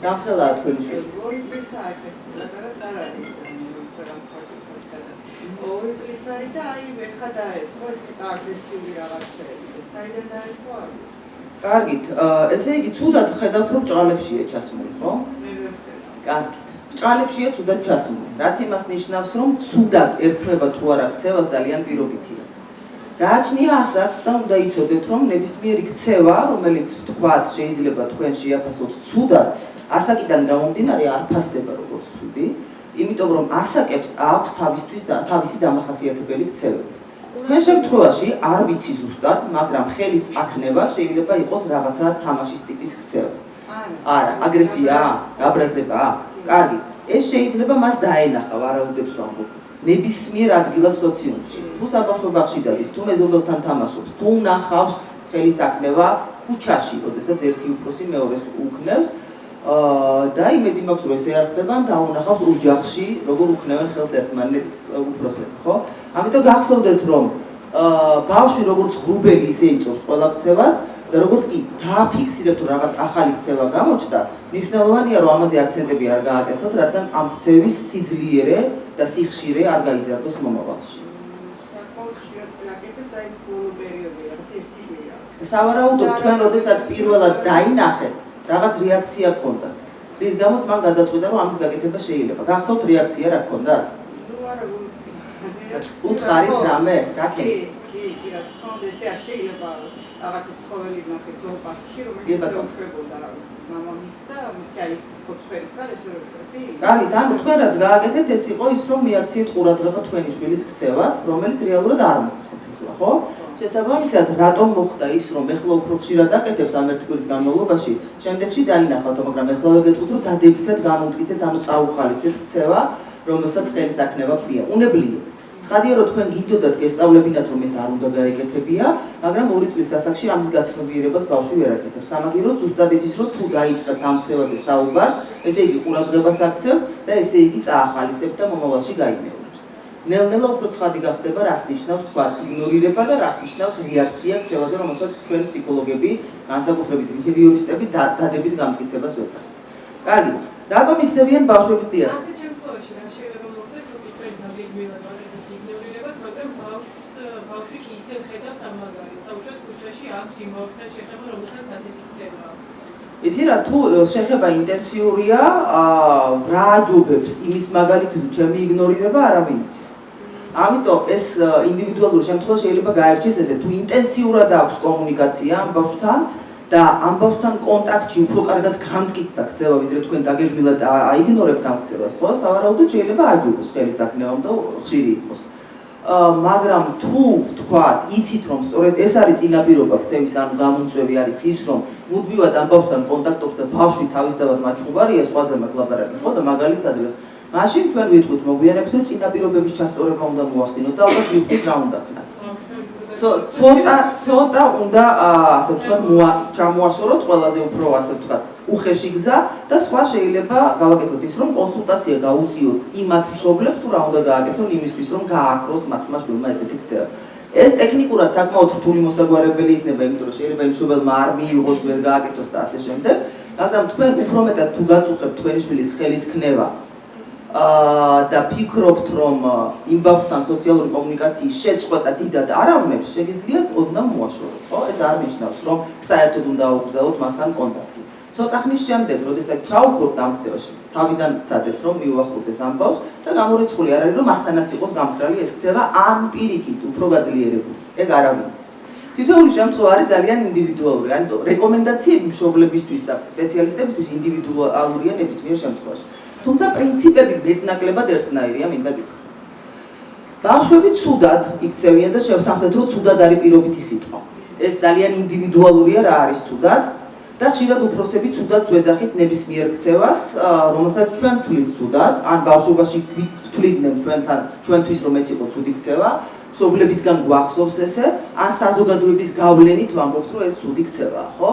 გამხელაა თქვენი შვილი. 2 წლის არის, რაღაც არ არის. 2 წლის არის და აი ვერხა დაეწყო ეს აგრესიული რაღაცები. საიდან დაეწყო არ ვიცი. კარგით, ესე იგი ცუდად ხედავთ, რომ ჭრალებშია ჩასმული, ხო? მე ვერ ხედავ. კარგით. ჭრალებშია ცუდად ჩასმული, რაც იმას ნიშნავს, რომ ცუდად ერქმება თუ არა ქცევას ძალიან პირობითია. გააჩნია ასაკს და უნდა იცოდეთ, რომ ნებისმიერი ქცევა, რომელიც თქვათ შეიძლება თქვენ შეაფასოთ ცუდად, ასაკიდან გამომდინარე არ ფასდება როგორც ცუდი, იმიტომ რომ ასაკებს აქვს თავისი დამახასიათებელი ქცევები. თქვენ შემთხვევაში არ ვიცი ზუსტად, მაგრამ ხელის აქნება შეიძლება იყოს რაღაცა თამაშის ტიპის ქცევა. არა, აგრესია, გაბრაზება. კარგი, ეს შეიძლება მას დაენახა, ვარაუდებს ვამბობ. ნებისმიერ ადგილას სოციუმში, თუ საბავშვო ბაღში დადის, თუ მეზობელთან თამაშობს, თუ ნახავს ხელის აქნება ქუჩაში, როდესაც ერთი უფროსი მეორეს უქნევს და იმედი მაქვს, რომ ესე არ ხდება, დაუნახავს ოჯახში, როგორ უქნევენ ხელს ერთმანეთს უფროსები, ხო? ამიტომ გახსოვდეთ, რომ ბავშვი როგორც ღრუბელი ისე იწოვს ყველა ქცევას და როგორც კი დააფიქსირებთ, რომ რაღაც ახალი ქცევა გამოჩნდა, მნიშვნელოვანია, რომ ამაზე აქცენტები არ გააკეთოთ, რადგან ამ ქცევის სიძლიერე და სიხშირე არ გაიზარდოს მომავალში. საკმაოდ ხშირად გაკეთებს აი ეს ბოლო პერიოდი, რაღაც ერთი კვირა. სავარაუდოდ თქვენ როდესაც პირველად დაინახეთ, რაღაც რეაქცია გქონდათ. რის გამოც მან გადაწყვიტა, რომ ამის გაკეთება შეიძლება. გახსოვთ რეაქცია რა გქონდათ? ნუ არა, უთხარით რამე? გაკეთე. კი, რა თქმა უნდა, ესე არ შეიძლება რაღაც ცხოველი ნახეთ ზოოპარკში, რომელიც ეუშვებოდა მამამისს და აი ეს ფოცხვერით და ესე რომ შვები. კარგი, ანუ თქვენ რაც გააკეთეთ, ეს იყო ის, რომ მიაქციეთ ყურადღება თქვენი შვილის ქცევას, რომელიც რეალურად არ მოხდა, ხო? შესაბამისად, რატომ მოხდა ის, რომ ეხლა უფრო ხშირად აკეთებს ამ ერთი კვირის განმავლობაში, შემდეგში დაინახავთ, მაგრამ ეხლა ვეგეთქვით, რომ დადებითად გამომტკიცეთ, ანუ წაუხალისეთ ქცევა, რომელსაც ხელის აქნება ქვია. უნებლიე. ცხადია, რომ თქვენ გინდოდათ გესწავლებინათ, რომ ეს არ უნდა გაეკეთებია, მაგრამ 2 წლის ასაკში ამის გაცნობიერებას ბავშვი ვერ აკეთებს. სამაგიეროდ ზუსტად იცის, რომ თუ გაიწყებთ ამ ქცევაზე საუბარს, ესე იგი ყურადღებას აქცევთ და ესე იგი წაახალისებთ და მომავალში გაიმეორებს. ნელ-ნელა უფრო ცხადი გახდება, რას ნიშნავს თქვა იგნორირება და რას ნიშნავს რეაქცია ქცევაზე, რომელსაც თქვენ ფსიქოლოგები, განსაკუთრებით ბიჰევიორისტები დადებით გამტკიცებას ვეცადეთ. კარგი, რატომ იქცევიან ბავშვები დიახ? ასეთ შემთხვევაში რა შეიძლება მოხდეს, თუ თქვენ დაგეგმილად ვართ იგნორირებას, მაგრამ ბავშვი კი ისევ ხედავს ამ მაგალითს და უშუალოდ ქუჩაში აქვს იმ ბავშვთან შეხება, რომელსაც ასეთი ქცევა აქვს. იცი რა, თუ შეხება ინტენსიურია, რა აჯობებს იმის მაგალითი თუ ჩემი იგნორირება არავინ იცის. ამიტომ ეს ინდივიდუალური შემთხვევა შეიძლება გაერჩიეს ესე, თუ ინტენსიურად აქვს კომუნიკაცია ამ ბავშვთან და ამ ბავშვთან კონტაქტში უფრო კარგად გამტკიცდა ქცევა, ვიდრე თქვენ დაგეგმილად აიგნორებთ ამ ქცევას, ხო? სავარაუდოდ შეიძლება აჯობოს ხელის აქნევამ და ხშირი იყოს. მაგრამ თუ ვთქვათ, იცით რომ სწორედ ეს არის წინაპირობა ქცევის, ანუ გამომწვევი არის ის, რომ მუდმივად ამ ბავშვთან კონტაქტობს და ბავშვი თავისთავად მაჩხუბარია, სხვაზე მაგ ლაპარაკი, ხო და მაგალითს აძლევს. მაშინ ჩვენ ვიტყვით, მოგვიანებით, რომ წინაპირობების ჩასწორება უნდა მოახდინოთ და ალბათ ვიტყვით რა უნდა ხნათ. ცოტა უნდა ასე ვთქვათ ჩამოაშოროთ ყველაზე უფრო ასე ვთქვათ უხეში გზა და სხვა შეიძლება გავაკეთოთ ის, რომ კონსულტაცია გაუწიოთ იმათ მშობლებს, თუ რა უნდა გააკეთონ იმისთვის, რომ გააკროს მათმა შვილმა ესეთი ქცევა. ეს ტექნიკურად საკმაოდ რთული მოსაგვარებელი იქნება, იმიტომ რომ შეიძლება იმ მშობელმა არ მიიღოს, ვერ გააკეთოს და ასე შემდეგ, მაგრამ თქვენ უფრო მეტად თუ გაწუხებთ თქვენი შვილის ხელის ქნება და ფიქრობთ, რომ იმ ბავშვთან სოციალური კომუნიკაციის შეწყვეტა დიდად არ ავნებს, შეგიძლიათ ოდნავ მოაშოროთ, ხო? ეს არ ნიშნავს, რომ საერთოდ უნდა აუგზავნოთ მასთან კონტაქტი. ცოტა ხნის შემდეგ, როდესაც ჩაუხრობთ ამ ქცევაში, თავიდან ცადებთ, რომ მიუახლოვდეს ამ ბავშვს და გამორიცხული არ არის, რომ მასთანაც იყოს გამქრალი ეს ქცევა, ან პირიქით უფრო გაძლიერებული. ეგ არავინ იცის. თითოეული შემთხვევა არის ძალიან ინდივიდუალური, ანუ რეკომენდაციები მშობლებისთვის და სპეციალისტებისთვის ინდივიდუალურია ნებისმიერ შემთხვევაში. თუმცა პრინციპები მეტნაკლებად ერთნაირია, მინდა გითხრათ. ბავშვები ცუდად იქცევიან და შევთანხმდეთ, რომ ცუდად არის პირობითი სიტყვა. ეს ძალიან ინდივიდუალურია, რა არის ცუდად და ხშირად უფროსები ცუდად ვეძახით ნებისმიერ ქცევას, რომელსაც ჩვენ ვთვლით ცუდად, ან ბავშვობაში ვთვლიდნენ ჩვენთვის, რომ ეს იყო ცუდი ქცევა, მშობლებისგან გვახსოვს ესე, ან საზოგადოების გავლენით ვამბობთ, რომ ეს ცუდი ქცევაა, ხო?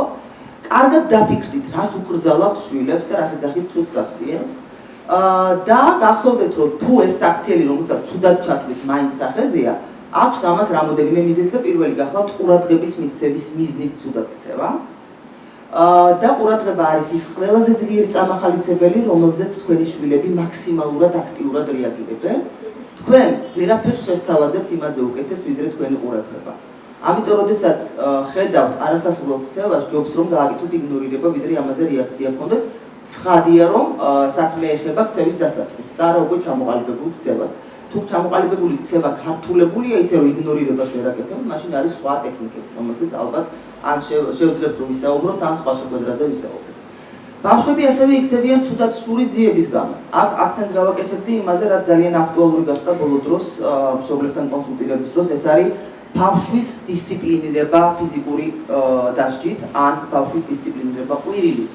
კარგად დაფიქრდით, რას უკრძალავთ შვილებს და რას ეძახით ცუდ საქციელს. და გახსოვდეთ, რომ თუ ეს საქციელი, რომელსაც ცუდად ჩათვლით, მაინც სახეზეა, აქვს ამას რამოდენიმე მიზეზი და პირველი გახლავთ ყურადღების მიქცევის მიზნით ცუდად ქცევა. და ყურადღება არის ის ყველაზე ძლიერი წამახალისებელი, რომელზეც თქვენი შვილები მაქსიმალურად აქტიურად რეაგირებენ. თქვენ ვერაფერს შესთავაზებთ იმაზე უკეთეს, ვიდრე თქვენი ყურადღება. ამიტომ, როდესაც ხედავთ არასასურველ ქცევას, ჯობს რომ გააკეთოთ იგნორირება, ვიდრე ამაზე რეაქცია გქონდეთ. ცხადია, რომ საქმე ეხება ქცევის დასაწყისს და არა უკვე ჩამოყალიბებულ ქცევას. თუ ჩამოყალიბებული ქცევა ქართულებულია, ისე რომ იგნორირებას ვერ აკეთებთ, მაშინ არის სხვა ტექნიკები, რომელზეც ალბათ ან შევძლებთ რომ ვისაუბროთ, ან სხვა შეხვედრაზე ვისაუბროთ. ბავშვები ასევე იქცევიან ცუდად შურის ძიების გამო. აქ აქცენტს გავაკეთებდი იმაზე, რაც ძალიან აქტუალური გახდა ბოლო დროს მშობლებთან კონსულტირების დროს, ეს არის ბავშვის დისციპლინირება ფიზიკური დასჯით, ან ბავშვის დისციპლინირება ყვირილით.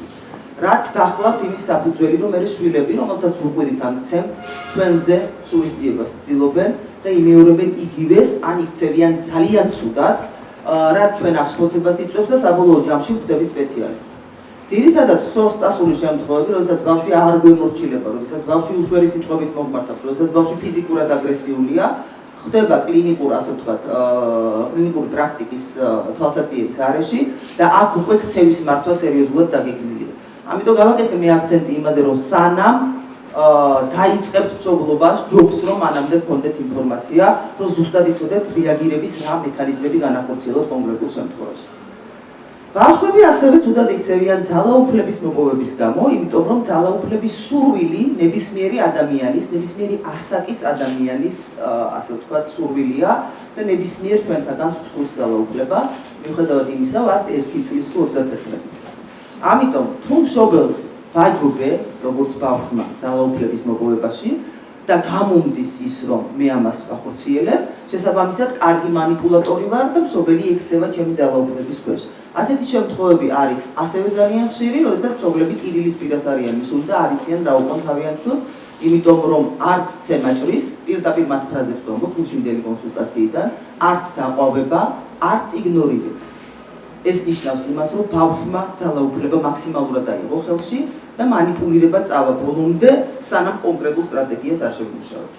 რაც გახლავთ იმის საფუძველი, რომ მე შვილები, რომელთაც უყვირით ამცემთ, ჩვენზე შურის ძიებას ცდილობენ და იმეორებენ იგივეს, ან იქცევიან ძალიან ცუდად, რაც ჩვენ აღშფოთებას იწვევს და საბოლოო ჯამში ხვდებით სპეციალისტს. ძირითადად შორს წასული შემთხვევები, როდესაც ბავშვი არ გვემორჩილება, როდესაც ბავშვი უშვერი სიტყვებით მოგმართავს, როდესაც ბავშვი ფიზიკურად აგრესიულია, ხდება კლინიკურ, ასე ვთქვათ, კლინიკური პრაქტიკის თვალსაჩინოს არეში და აქ უკვე ქცევის მართვა სერიოზულად დაგეგმილია. ამიტომ გავაკეთე მე აქცენტი იმაზე, რომ სანამ დაიწყებთ მშობლობას, ჯობს რომ მანამდე გქონდეთ ინფორმაცია, რომ ზუსტად იცოდეთ რეაგირების რა მექანიზმები განახორციელოთ კონკრეტულ შემთხვევაში. ბავშვები ასევე ცუდად იქცევიან ძალაუფლების მოპოვების გამო, იმიტომ რომ ძალაუფლების სურვილი ნებისმიერი ადამიანის, ნებისმიერი ასაკის ადამიანის, ასე ვთქვათ, სურვილია და ნებისმიერ ჩვენთაგან სურს ძალაუფლება, მიუხედავად იმისა, ვართ 1 წლის თუ 31 წლის. ამიტომ თუ მშობელს ვაჯობე, როგორც ბავშვმა ძალაუფლების მოპოვებაში, და გამომდის ის, რომ მე ამას ვახორციელებ, შესაბამისად, კარგი манипуляტორი ვარ და მშობელი ექცევა ჩემი ძალაუფლების ქვეშ. ასეთი შემთხვევები არის ასევე ძალიან ხშირი, როდესაც მშობლები ტირილის პირას არიან მისული და არ იციან რა უყონ თავიანთ შვილს, იმიტომ რომ არც ცემაჭრის, პირდაპირ მათ ფრაზებს ვამბობ გულშემდელი კონსულტაციიდან, არც დაყვავება, არც იგნორირება. ეს ნიშნავს იმას, რომ ბავშვმა ძალაუფლება მაქსიმალურად აიღო ხელში და манипуლირება წავა ბოლომდე, სანამ კონკრეტულ სტრატეგიას არ შემუშავებს.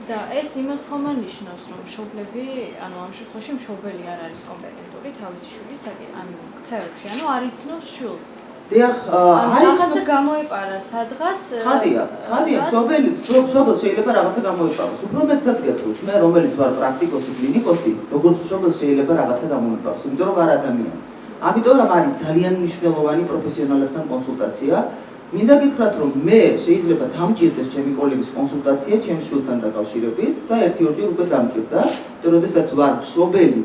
და ეს იმას ხომ არ ნიშნავს, რომ მშობლები, ანუ ამ შემთხვევაში მშობელი არ არის კომპეტენტური თავისი შვილის ქცევებში, ანუ არ იცნობს შვილს. დიახ, რაღაცა გამოეპარა სადღაც. ცხადია, მშობელს შეიძლება რაღაცა გამოეპაროს. უფრო მეტსაც გეტყვით, მე რომელიც ვარ პრაქტიკოსი, კლინიკოსი, როგორც მშობელს შეიძლება რაღაცა გამოეპაროს, იმიტომ რომ არ ადამიანი. ამიტომ არის ძალიან მნიშვნელოვანი პროფესიონალებთან კონსულტაცია. მინდა გითხრათ, რომ მე შეიძლება დამჭირდეს ჩემი კოლეგის კონსულტაცია ჩემს შვილთან დაკავშირებით და 1-2 უკვე დამჭირდა, იმიტომ როდესაც ვარ მშობელი,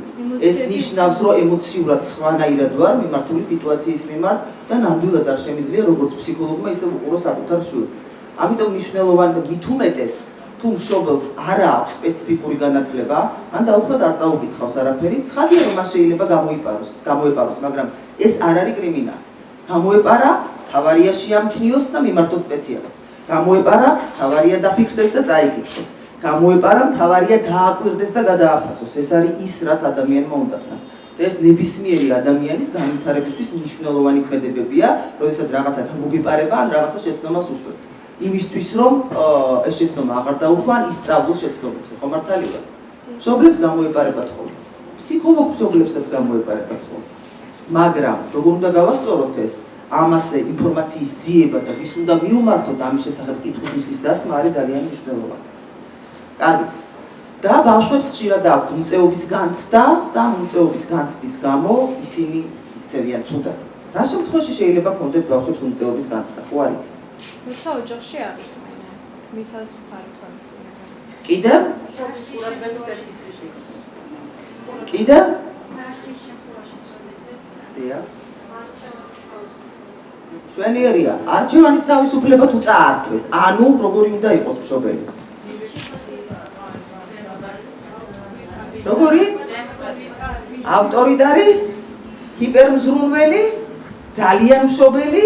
ეს ნიშნავს, რომ ემოციურად სხვანაირად ვარ მიმართული სიტუაციის მიმართ და ნამდვილად არ შემიძლია როგორც ფსიქოლოგმა, ისე უყურო საკუთარ შვილს. ამიტომ მნიშვნელოვანია მით უმეტეს თუ მშობელს არ აქვს სპეციფიკური განათლება, ან დაუშვათ არ წაუკითხავს არაფერი, ცხადია რომ მას შეიძლება გამოეპაროს, მაგრამ ეს არ არის კრიმინალი. გამოეპარა ავარია შეამჩნიოს და მიმართოს სპეციალისტს. გამოეპარა ავარია დაფიქრდეს და წაიკითხოს. გამოეპარა ავარია დააკვირდეს და გადააფასოს. ეს არის ის, რაც ადამიანმა უნდა ხდეს. ეს ნებისმიერი ადამიანის განვითარებისთვის მნიშვნელოვანი ქმედებებია, როდესაც რაღაცა გამოგეპარება ან რაღაცა შეცდომას უშვებთ. იმისთვის რომ ეს შეცდომა აღარ დაუშვა, ისწავლოს შეცდომებზე, ხო მართალია? მშობლებს გამოეპარებათ ხოლმე. ფსიქოლოგ მშობლებსაც გამოეპარებათ ხოლმე. მაგრამ როგორ უნდა გავასწოროთ ეს? ამასე ინფორმაციის ძიება და ვის უნდა მიუმართოთ ამის შესახებ კითხვის დასმა არის ძალიან მნიშვნელოვანი. კარგი. და ბავშვებს ხშირად აქვს უმწეობის განცდა და უმწეობის განცდის გამო ისინი იქცევიან ცუდად. რა შემთხვევაში შეიძლება გქონდეთ ბავშვებს უმწეობის განცდა, ხო არ იცი? როცა ოჯახში არის მენა, მის აზრს არ ითხოვს. კიდევ? კიდევ? დიახ. შვენიერია, არჩევანის თავისუფლება თუ წაართვეს, ანუ როგორი უნდა იყოს მშობელი? როგორი? ავტორიტარი? ჰიპერმზრუნველი? ძალიან მშობელი?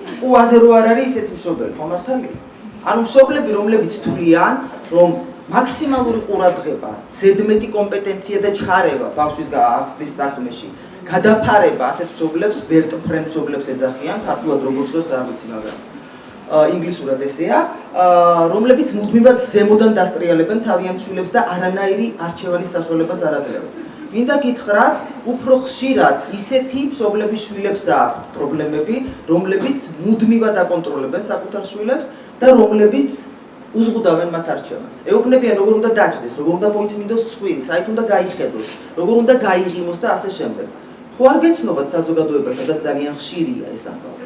ჭკუაზე რო არ არის ისეთი მშობელი, ხო მართალია? ანუ მშობლები, რომლებიც თვლიან, რომ მაქსიმალური ყურადღება, ზედმეტი კომპეტენცია და ჩარევა ბავშვის აღზრდის საქმეში, გადაფარება ასეთ მშობლებს, ვერტფრენდ მშობლებს ეძახიან, ქართულად როგორც ჟღერს არ ვიცი, მაგრამ ინგლისურად ესეა, რომლებიც მუდმივად ზემოდან დასტრიალებენ თავიანთ შვილებს და არანაირი არჩევანის საშუალებას არ აძლევენ. მინდა გითხრათ, უფრო ხშირად ისეთი მშობლების შვილებს აქვთ პრობლემები, რომლებიც მუდმივად აკონტროლებენ საკუთარ შვილებს და რომლებიც უზღუდავენ მათ არჩევანს. ეუბნებიან როგორ უნდა დაჭდეს, როგორ უნდა მოიწმინდოს ცხვირი, საით უნდა გაიხედოს, როგორ უნდა გაიღიმოს და ასე შემდეგ. ხო არ გეცნობათ საზოგადოებას, სადაც ძალიან ხშირია ეს ამბავი?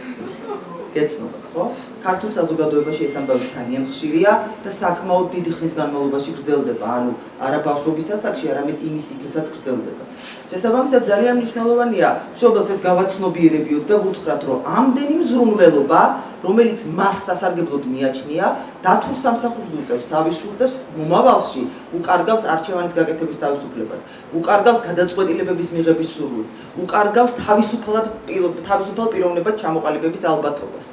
გეცნობათ, ხო? ქართულ საზოგადოებაში ეს ამბავი ძალიან ხშირია და საკმაოდ დიდი ხნის განმავლობაში გრძელდება, ანუ არა ბავშვობის ასაკში, არამედ იმის იქითაც გრძელდება. შესაბამისად ძალიან მნიშვნელოვანია მშობელს ეს გავაცნობიერებიოთ და ვუთხრათ, რომ ამდენი მზრუნველობა, რომელიც მას სასარგებლოდ მიაჩნია, დათურ სამსახურს უწევს თავის შვილს და მომავალში უკარგავს არჩევანის გაკეთების თავისუფლებას, უკარგავს გადაწყვეტილებების მიღების სურვილს, უკარგავს თავისუფალ პიროვნებად ჩამოყალიბების ალბათობას.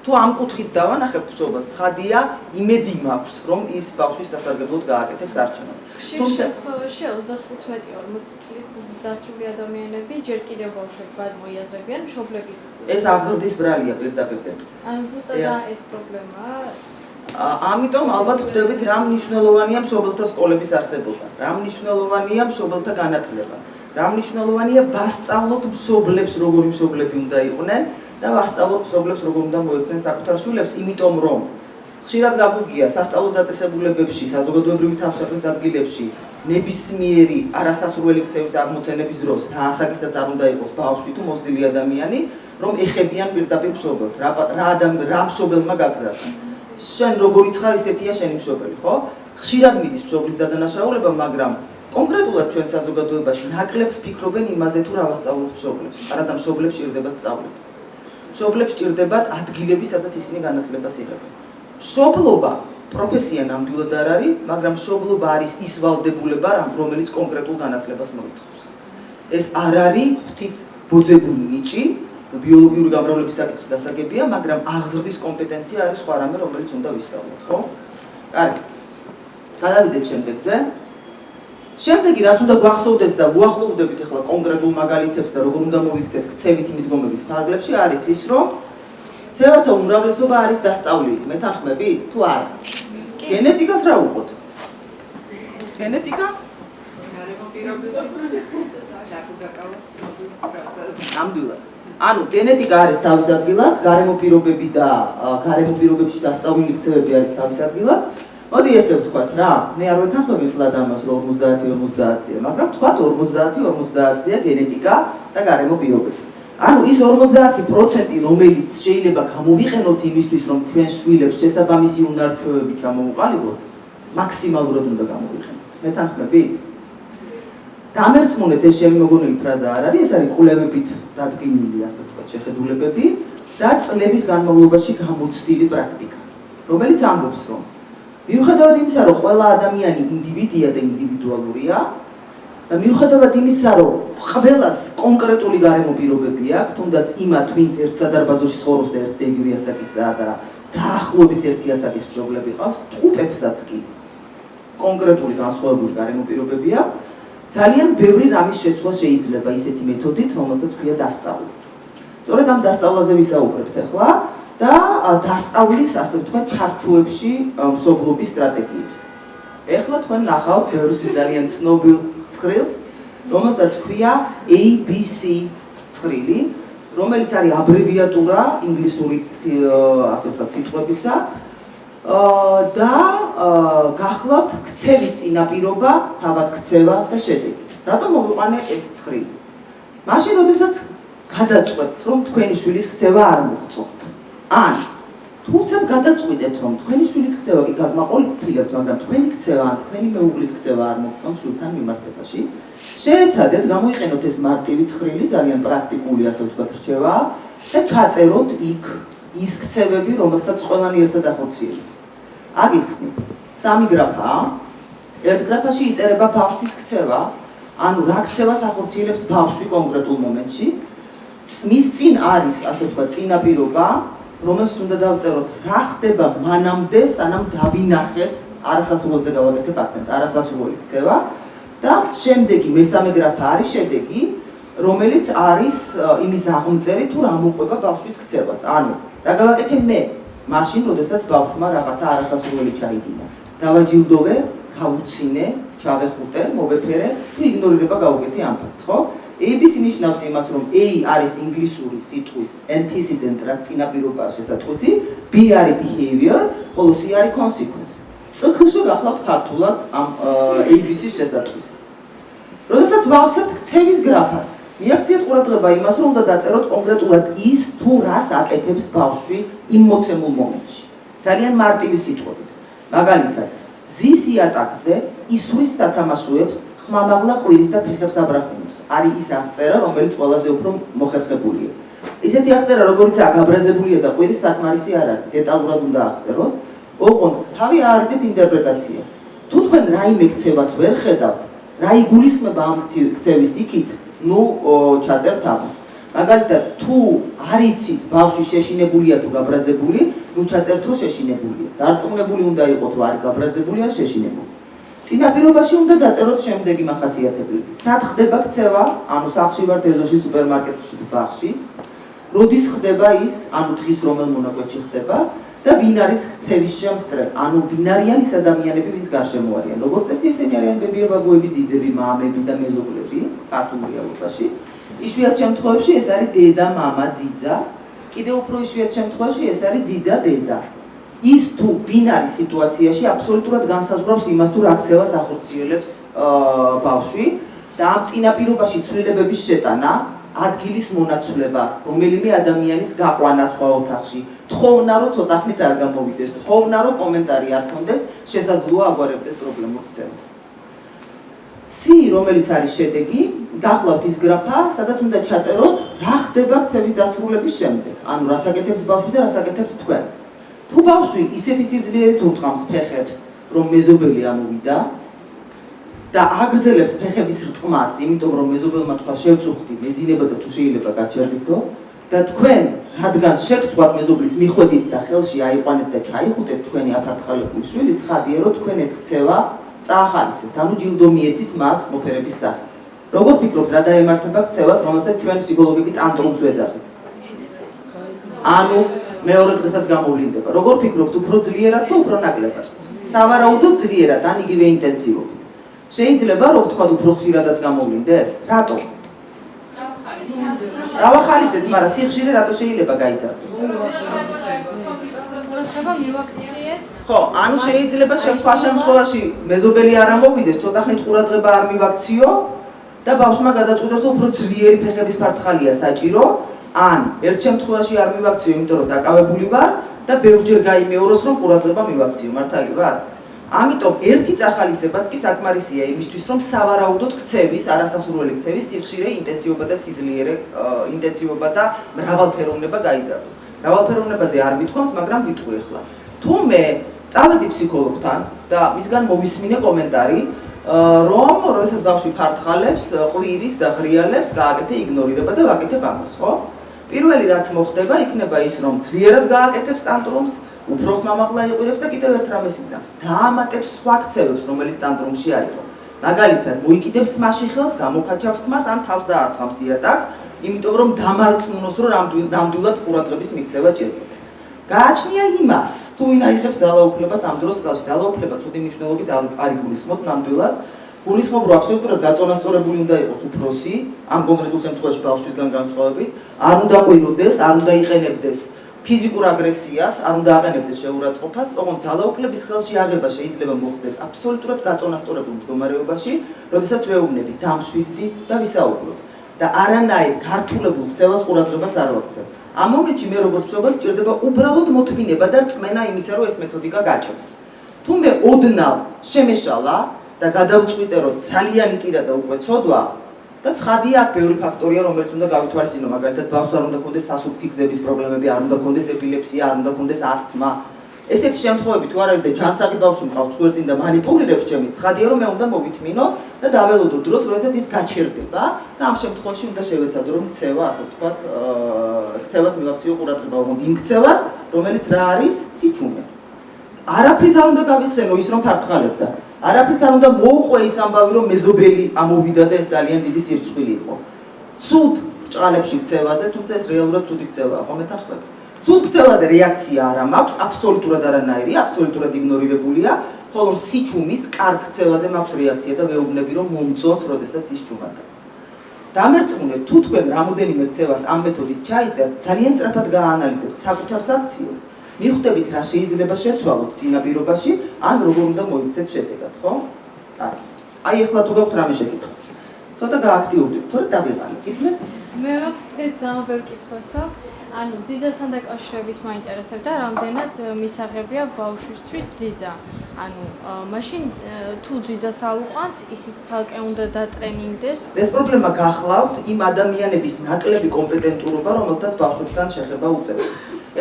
თუ ამ კუთხით დავანახებთ მშობელს, ცხადია, იმედი მაქვს, რომ ის ბავშვის სასარგებლოდ გააკეთებს არჩევანს. თუმცა შემთხვევაში 35-40 წლის დასრული ადამიანები ჯერ კიდევ ბავშვებად მოიაზრებიან მშობლების. ეს აღზრდის ბრალია პირდაპირ. ანუ ზუსტად ეს პრობლემაა. ამიტომ ალბათ ხვდებით რა მნიშვნელოვანია მშობელთა სკოლების არსებობა, რა მნიშვნელოვანია მშობელთა განათლება, რა მნიშვნელოვანია ვასწავლოთ მშობლებს როგორი მშობლები უნდა იყვნენ და ვასწავლოთ მშობლებს როგორ უნდა მოექცნენ საკუთარ შვილებს, იმიტომ რომ ხშირად გაგვიგია სასწავლო დაწესებულებებში, საზოგადოებრივი თავშეყრის ადგილებში ნებისმიერი არასასურველი ქცევის აღმოცენების დროს რა ასაკისაც არ უნდა იყოს ბავშვი თუ მოსდილი ადამიანი, რომ ეხებიან პირდაპირ მშობელს, რა მშობელმა გაგზავნა. შენ როგორიც ხარ, ისეთია შენი მშობელი, ხო? ხშირად მიდის მშობლის დადანაშაულება, მაგრამ კონკრეტულად ჩვენ საზოგადოებაში ნაკლებს ფიქრობენ იმაზე თუ რა ვასწავლოთ მშობლებს. არადა მშობლებს სჭირდებათ სწავლება. მშობლებს სჭირდებათ ადგილები, სადაც ისინი განათლებას იღებენ. მშობლობა პროფესია ნამდვილად არ არის, მაგრამ მშობლობა არის ის ვალდებულება, რომელიც კონკრეტულ განათლებას მოითხოვს. ეს არ არის ღვთით ბოძებული ნიჭი, ბიოლოგიური გამრავლების საკითხი დასაგებია, მაგრამ აღზრდის კომპეტენცია არის სხვა რამე, რომელიც უნდა ვისწავლოთ, ხო? კარგი. გადავიდეთ შემდეგზე. შემდეგი რაც უნდა გვახსოვდეს და ვუახლოვდებით ახლა კონკრეტულ მაგალითებს და როგორ უნდა მოვიქცეთ ქცევითი მიდგომების ფარგლებში არის ის, რომ ქცევათა უმრავლესობა არის დასწავლილი. მე თანხმებით თუ არა? გენეტიკას რა უყოთ? გენეტიკა? ნამდვილად. ანუ გენეტიკა არის თავის ადგილას, გარემო პირობები და გარემო პირობებში დასწავლილი ქცევები არის თავის ადგილას. მოდი ესე ვთქვათ რა, მე არ ვეთანხმები ხლად ამას რომ 50-50-ია, მაგრამ ვთქვათ 50-50-ია გენეტიკა და გარემო პირობები. ანუ ის 50%, რომელიც შეიძლება გამოვიყენოთ იმისთვის, რომ ჩვენ შვილებს შესაბამისი უნარჩვევები ჩამოუყალიბოთ, მაქსიმალურად უნდა გამოვიყენოთ. მე თანხმებით? დამერწმუნეთ, ეს ჩემი მოგონილი ფრაზა არ არის, ეს არის კვლევებით დადგენილი, ასე ვთქვათ, შეხედულებები და წლების განმავლობაში გამოცდილი პრაქტიკა, რომელიც ამბობს, რომ მიუხედავად იმისა, რომ ყველა ადამიანი ინდივიდია და ინდივიდუალურია და მიუხედავად იმისა, რომ ყველას კონკრეტული გარემო პირობები აქვს, თუნდაც იმათ, ვინც ერთ სადარბაზოში ცხოვრობს და ერთ იგივე ასაკისაა და დაახლოებით ერთი ასაკის მშობლები ყავს, ჯგუფებსაც კი კონკრეტული განსხვავებული გარემო პირობები აქვს, ძალიან ბევრი რამის შეცვლა შეიძლება ისეთი მეთოდით, რომელსაც ქვია დასწავლი. სწორედ ამ დასწავლაზე ვისაუბრებთ ახლა და დასწავლის, ასე ვთქვათ, ჩარჩოებში მშობლობის სტრატეგიებს. ეხლა თქვენ ნახავთ ბევრისთვის ძალიან ცნობილ ცხრილს, რომელსაც ქვია ABC ცხრილი, რომელიც არის აბრევიატურა ინგლისური, ასე ვთქვათ, სიტყვებისა და გახლავთ ქცევის წინაპირობა, თავად ქცევა და შედეგი. რატომ მოვიყვანე ეს ცხრილი? მაშინ, როდესაც გადაწყვეტთ, რომ თქვენი შვილის ქცევა არ მოგწონთ. ან თუმცა გადაწყვიტეთ, რომ თქვენი შვილის ქცევა კი გაგმაყოლიფილებთ, მაგრამ თქვენი ქცევა ან თქვენი მეუღლის ქცევა არ მოგწონს შვილთან მიმართებაში, შეეცადეთ გამოიყენოთ ეს მარტივი ცხრილი, ძალიან პრაქტიკული, ასე ვთქვათ, რჩევა და ჩაწეროთ იქ ის ქცევები, რომელსაც ყველანი ერთად ახორციელებთ. აგიხსნით, 3 გრაფაა. ერთ გრაფაში იწერება ბავშვის ქცევა, ანუ რა ქცევას ახორციელებს ბავშვი კონკრეტულ მომენტში. მის წინ არის, ასე ვთქვათ, წინაპირობა, რომელშიც უნდა დავწეროთ რა ხდება მანამდე, სანამ დავინახეთ, არასასრულზე გავაკეთებ აქცენტს, არასასრული ქცევა და შემდეგი მესამე გრაფა არის შედეგი, რომელიც არის იმის აღმწერი თუ რა მოყვება ბავშვის ქცევას. ანუ რა გავაკეთე მე, მაშინ, როდესაც ბავშვმა რაღაცა არასასრული ჩაიდინა. დავაჯილდოვე, გავუცინე, ჩავეხუტე, მოვეფერე თუ იგნორირება გავუკეთე ამ ფაქტს, ხო? ABC ნიშნავს იმას, რომ A არის ინგლისური სიტყვის antecedent, რაც წინაპირობაა შესატყვისი, B არის behavior, ხოლო C არის consequence. CX-ში გახლავთ ქართულად ამ ABC-ს შესატყვისი. როდესაც ვავსებთ ქცევის გრაფას, მიაქციეთ ყურადღება იმას, რომ უნდა დაწეროთ კონკრეტულად ის თუ რას აკეთებს ბავშვი იმ მოცემულ მომენტში. ძალიან მარტივი სიტყვებით. მაგალითად, ზის იატაკზე ისვრის სათამაშოებს ხმამაღლა ყვირის და ფეხებს აბრაყუნებს. არის ის აღწერა, რომელიც ყველაზე უფრო მოხერხებულია. ისეთი აღწერა, როგორიც გაბრაზებულია და ყვირის საკმარისი არ არის, დეტალურად უნდა აღწეროთ. ოღონდ თავი აარიდეთ ინტერპრეტაციას. თუ თქვენ რაიმე ქცევას ვერ ხედავთ, რა იგულისხმება ამ ქცევის იქით, ნუ ჩაწერთ ამას. მაგალითად, თუ არ იცით ბავშვი შეშინებულია თუ გაბრაზებული, ნუ ჩაწერთ რომ შეშინებულია. დარწმუნებული უნდა იყოთ, რომ არის გაბრაზებული ან შეშინებული. წინაპირობაში უნდა დაწეროთ შემდეგი მახასიათებლები. სად ხდება ქცევა, ანუ სახლში ვართ, ეზოში, სუპერმარკეტში თუ ბაღში. როდის ხდება ის, ანუ დღის რომელ მონაკვეთში ხდება და ვინ არის ქცევის შემსწრე, ანუ ვინ არიან ის ადამიანები, ვინც გარშემო არიან. როგორც წესი, ესენი არიან ბებია, ბაბუები, ძიძები, მამები და მეზობლები ქართულ რეალობაში. იშვიათ შემთხვევებში ეს არის დედა, მამა, ძიძა. კიდევ უფრო იშვიათ შემთხვევაში ეს არის ძიძა, დედა. ის თუ ვინ არის სიტუაციაში აბსოლუტურად განსაზღვრავს იმას თუ რა ქცევას ახორციელებს ბავშვი და ამ წინაპირობაში ცვლილებების შეტანა, ადგილის მონაცვლება, რომელიმე ადამიანის გაყვანა სხვა ოთახში, თხოვნა რომ ცოტა ხნით არ გამოვიდეს, თხოვნა რომ კომენტარი არ ქონდეს, შესაძლოა აგვარებდეს პრობლემურ ქცევას. C, რომელიც არის შედეგი, გახლავთ ის გრაფა, სადაც უნდა ჩაწეროთ რა ხდება ქცევის დასრულების შემდეგ, ანუ რას აკეთებს ბავშვი და რას აკეთებთ თქვენ. თუ ბავშვი ისეთი სიძლიერით ურტყამს ფეხებს, რომ მეზობელი ამოვიდა და აგრძელებს ფეხების რტყმას, იმიტომ რომ მეზობელმა თქვა შევწუხდი, მეძინება და თუ შეიძლება გაჩერდითო და თქვენ, რადგან შეგწყვათ მეზობლის მიხვედით და ხელში აიყვანეთ და ჩაიხუტეთ თქვენი აფართხილებული შვილი, ცხადია რომ თქვენ ეს ქცევა წაახალისებთ, ანუ ჯილდო მიეცით მას მოფერების სახით. როგორ ფიქრობთ, რა დაემართება ქცევას, რომელსაც ჩვენ ფსიქოლოგები ტანტრუმს ვეძახით? ანუ მეორე დღესაც გამოვლინდება. როგორ ფიქრობთ, უფრო ძლიერად თუ უფრო ნაკლებად? სავარაუდოდ ძლიერად, ან იგივე ინტენსივობით. შეიძლება რომ ვთქვათ უფრო ხშირადაც გამოვლინდეს? რატო? წავახალისეთ, მაგრამ სიხშირე რატო შეიძლება გაიზარდოს? ხო, ანუ შეიძლება სხვა შემთხვევაში მეზობელი არ ამოვიდეს, ცოტა ხნით ყურადღება არ მივაქციო და ბავშვმა გადაწყვიტოს, რომ უფრო ძლიერი ფეხების ფართხალია საჭირო, ან ერთ შემთხვევაში არ მივაქციო, იმიტომ რომ დაკავებული ვარ და ბევრჯერ გაიმეოროს, რომ ყურადღება მივაქციო, მართალი ვარ? ამიტომ ერთი წახალისებაც კი საკმარისია იმისთვის, რომ სავარაუდოდ ქცევის, არასასურველი ქცევის სიხშირე, ინტენსივობა და სიძლიერე, ინტენსივობა და მრავალფეროვნება გაიზარდოს. მრავალფეროვნებაზე არ მithქვამს, მაგრამ ვიტყვი ახლა. თუ მე წავედი ფსიქოლოგთან და მისგან მოვისმინე კომენტარი, რომ როდესაც ბავშვი ფართხალებს, ყვირის და ღრიალებს, გააკეთე იგნორირება და ვაკეთებ ამას, ხო? პირველი რაც მოხდება, იქნება ის, რომ ძლიერად გააკეთებს ტანტრუმს, უფრო ხმამაღლა იყურებს და კიდევ ერთ რამეს იზამს. დაამატებს სხვა ქცევებს, რომელიც ტანტრუმში აიღო. მაგალითად, მოიკიდებს თმაში ხელს, გამოკაჩავს თმას, ან თავს დაარტყამს იატაკს, იმიტომ რომ დამარწმუნოს, რომ ნამდვილად ყურადღების მიქცევა ჭირდება. გააჩნია იმას, თუ ვინ აიღებს ძალაუფლებას ამ დროს ხელში, ძალაუფლება ცუდი მნიშვნელობით არ იგულისხმობ ნამდვილად. გულისხმობ, რომ აბსოლუტურად გაწონასწორებული უნდა იყოს უფროსი, ამ კონკრეტულ შემთხვევაში ბავშვისგან განსხვავებით, არ უნდა ყვიროდეს, არ უნდა იყენებდეს ფიზიკურ აგრესიას, არ უნდა აყენებდეს შეურაცხყოფას, ოღონდ ძალაუფლების ხელში აღება შეიძლება მოხდეს აბსოლუტურად გაწონასწორებულ მდგომარეობაში, როდესაც ვეუბნებით, დამშვიდდი და ვისაუბროთ. და არანაირ გართულებულ ქცევას ყურადღებას არ ვაქცევ. ამ მომენტში მე როგორც ვშობად ჭირდება უბრალოდ მოთმინება და რწმენა იმისა, რომ ეს მეთოდიკა გაჩევს. თუ მე ოდნავ შემეშალა და გადავწყვიტე, რომ ძალიან იტირა და უკვე ცოდვა და ცხადია, აქ ბევრი ფაქტორია, რომელიც უნდა გავითვალისწინო, მაგალითად, ბავშვს არ უნდა ქონდეს სასუქი გზების პრობლემები, არ უნდა ქონდეს ეპილეფსია, არ უნდა ქონდეს ასთმა. ესეთი შემთხვევები თუ არ არის და ჯანსაღი ბავშვი მყავს ხვერწინ და манипуლირებს ჩემით, ცხადია, რომ მე უნდა მოვითმინო და დაველოდო დროს, როდესაც ის გაჩერდება და ამ შემთხვევაში უნდა შევეცადო, რომ ქცევა, ასე ვთქვათ, ქცევას მივაქციო ყურადღება, ოღონდ იმ ქცევას, რომელიც რა არის? სიჩუმე. არაფრით არ უნდა გავიხსენო ის, რომ ფართხალებდა. არაფრით არ უნდა მოუყვე ის ამბავი, რომ მეზობელი ამოვიდა და ეს ძალიან დიდი სირცხვილი იყო. ცუდ ბრჭყალებში ქცევაზე, თუმცა ეს რეალურად ცუდი ქცევაა, ხომ ეთანხმება? ცუდ ქცევაზე რეაქცია არ მაქვს, აბსოლუტურად არანაირი, აბსოლუტურად იგნორირებულია, ხოლო სიჩუმის კარგ ქცევაზე მაქვს რეაქცია და ვეუბნები, რომ მომწონს, როდესაც ის ჭუმარდა. დამერწმუნეთ, თუ თქვენ რამოდენიმე ქცევას ამ მეთოდით ჩაიწერთ, ძალიან სწრაფად გააანალიზებთ საკუთარ საქციელს. მიხვდებით რა შეიძლება შეცვალოთ წინა პირობაში, ან როგორ უნდა მოიქცეთ შედეგად, ხო? აი ახლა თუ გაქვთ რამე შეკითხვა. ცოტა გააქტიურდით, თორე დავიღალე. ისმენთ? მე მაქვს ეს ძალიან ბევრი კითხვასო. ანუ ძიძასთან დაკავშირებით მაინტერესებდა, რამდენად მისაღებია ბავშვისთვის ძიძა. ანუ მაშინ თუ ძიძას აუყვანთ, ისიც ცალკე უნდა დატრენინგდეს. ეს პრობლემა გახლავთ იმ ადამიანების ნაკლები კომპეტენტურობა, რომელთაც ბავშვებთან შეხება უწევთ.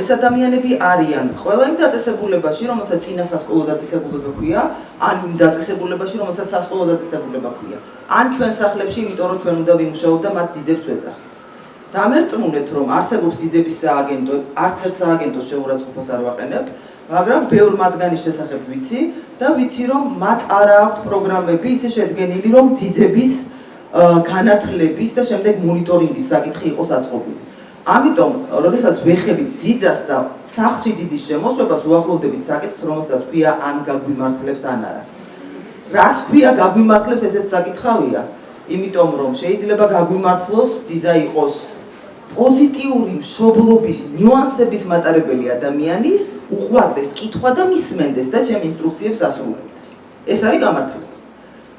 ეს ადამიანები არიან ყველა იმ დაწესებულებაში, რომელსაც წინა სასკოლო დაწესებულება ქვია, ან იმ დაწესებულებაში, რომელსაც სასკოლო დაწესებულება ქვია. ან ჩვენ სახლებში, იმიტომ რომ ჩვენ უნდა ვიმუშაოთ და მათ ძიძებს ვეძახით. დამერწმუნეთ, რომ არსებობს ძიძების სააგენტო, არც ერთ სააგენტოს შეურაცხყოფას არ ვაყენებ, მაგრამ ბევრ მათგანის შესახებ ვიცი და ვიცი, რომ მათ არ აქვთ პროგრამები ისე შედგენილი, რომ ძიძების განათლების და შემდეგ მონიტორინგის საკითხი იყოს აწყობილი. ამიტომ, როდესაც ვეხებით ძიძას და სახლში ძიძის შემოშვებას, უახლოვდებით საკითხს, რომელსაც ქვია ან გაგვიმართლებს, ან არა. რას ქვია გაგვიმართლებს, ესეც საკითხავია, იმიტომ რომ შეიძლება გაგვიმართლოს, ძიძა იყოს პოზიტიური მშობლობის ნიუანსების მატარებელი ადამიანი, უყვარდეს კითხვა და მისმენდეს და ჩემ ინსტრუქციებს ასრულებდეს. ეს არის გამართლება.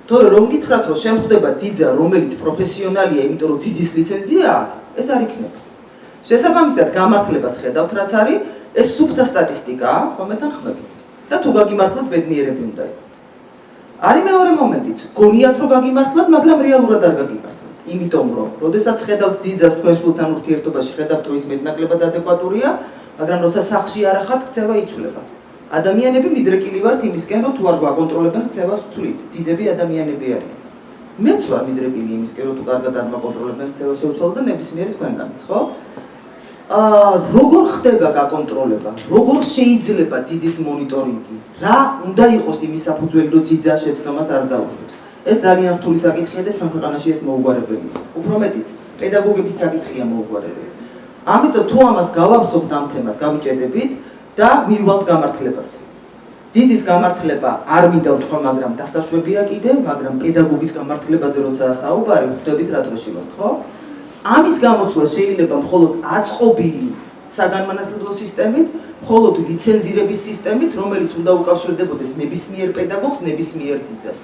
თორე რომ გითხრათ, რომ შემხვდება ძიძა, რომელიც პროფესიონალია, იმიტომ რომ ძიძის ლიცენზია აქვს, ეს არ იქნება. შესაბამისად, გამართლებას ხედავთ, რაც არის, ეს სუფთა სტატისტიკაა, ხომ ეთანხმებით? და თუ გაგიმართლათ, ბედნიერები უნდა იყოთ. არის მეორე მომენტიც, გონიათ რომ გაგიმართლათ, მაგრამ რეალურად არ გაგიმართლათ. იმიტომ რომ, როდესაც ხედავთ ძიძას თქვენ შვილთან ურთიერთობაში, ხედავთ რომ ის მეტნაკლებად ადეკვატურია, მაგრამ როცა სახლში არ ახართ, ქცევა იცვლება. ადამიანები მიდრეკილი ვართ იმისკენ, რომ თუ არ გვაკონტროლებენ, ქცევას ვცვლით. ძიძები ადამიანები არიან. მეც ვარ მიდრეკილი იმისკენ, რომ თუ კარგად არ მაკონტროლებენ, ქცევა შევცვალო და ნებისმიერი თქვენგანიც, ხო? როგორ ხდება გაკონტროლება? როგორ შეიძლება ძიძის მონიტორინგი? რა უნდა იყოს იმის საფუძველი, რომ ძიძა შეცდომას არ დაუშვებს? ეს ძალიან რთული საკითხია და ჩვენ ქვეყანაში ეს მოუგვარებელია. უფრო მეტიც, პედაგოგების საკითხია მოუგვარებელი. ამიტომ თუ ამას გავაბრძობთ ამ თემას, გავიჭედებით და მივვალთ გამართლებაზე. ძიძის გამართლება არ მინდა ვთქვა, მაგრამ დასაშვებია კიდევ, მაგრამ პედაგოგის გამართლებაზე როცა საუბარი, ხვდებით რა დღეში ვართ, ხო? ამის გამოცვლა შეიძლება მხოლოდ აწყობილი საგანმანათლებლო სისტემით, მხოლოდ ლიცენზირების სისტემით, რომელიც უნდა უკავშირდებოდეს ნებისმიერ პედაგოგს, ნებისმიერ ძიძას.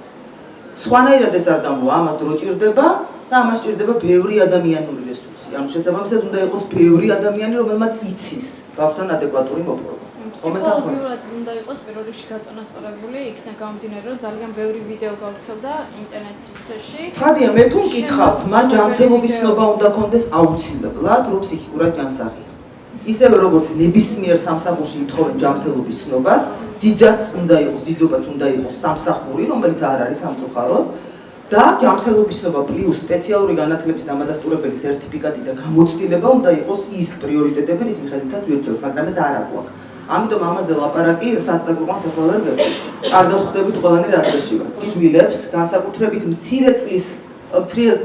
სხვანაირად ეს არ გამოვა, ამას დრო ჭირდება და ამას ჭირდება ბევრი ადამიანური რესურსი. ანუ შესაბამისად უნდა იყოს ბევრი ადამიანი, რომელმაც იცის ბავშვთან ადეკვატური მოპყრობა. ფსიქოლოგიურად უნდა იყოს პირველ რიგში გაწონასწორებული, იქნა გამომდინარე, რომ ძალიან ბევრი ვიდეო გავრცელდა ინტერნეტში. ცხადია, მე თუ მკითხავთ, მას ჯანმრთელობის ცნობა უნდა კონდეს აუცილებლად, რომ ფსიქიკურად ჯანსაღია. ისევე როგორც ნებისმიერ სამსახურში ითხოვენ ჯანმრთელობის ცნობას, ძიძაც უნდა იყოს, ძიძობაც უნდა იყოს სამსახური, რომელიც არ არის სამწუხაროდ და ჯანმრთელობის ცნობა პლუს სპეციალური განათლების დამადასტურებელი სერტიფიკატი და გამოცდილება უნდა იყოს ის პრიორიტეტები, რის მიხედვითაც ვირჩევთ, მაგრამ ეს არ აქვს. ამიტომ ამაზე ლაპარაკი საწაგროყანს ახლა ვერ გეტყვი. კარგად ხვდებით ყველანი რა წესში ვარ. შვილებს, განსაკუთრებით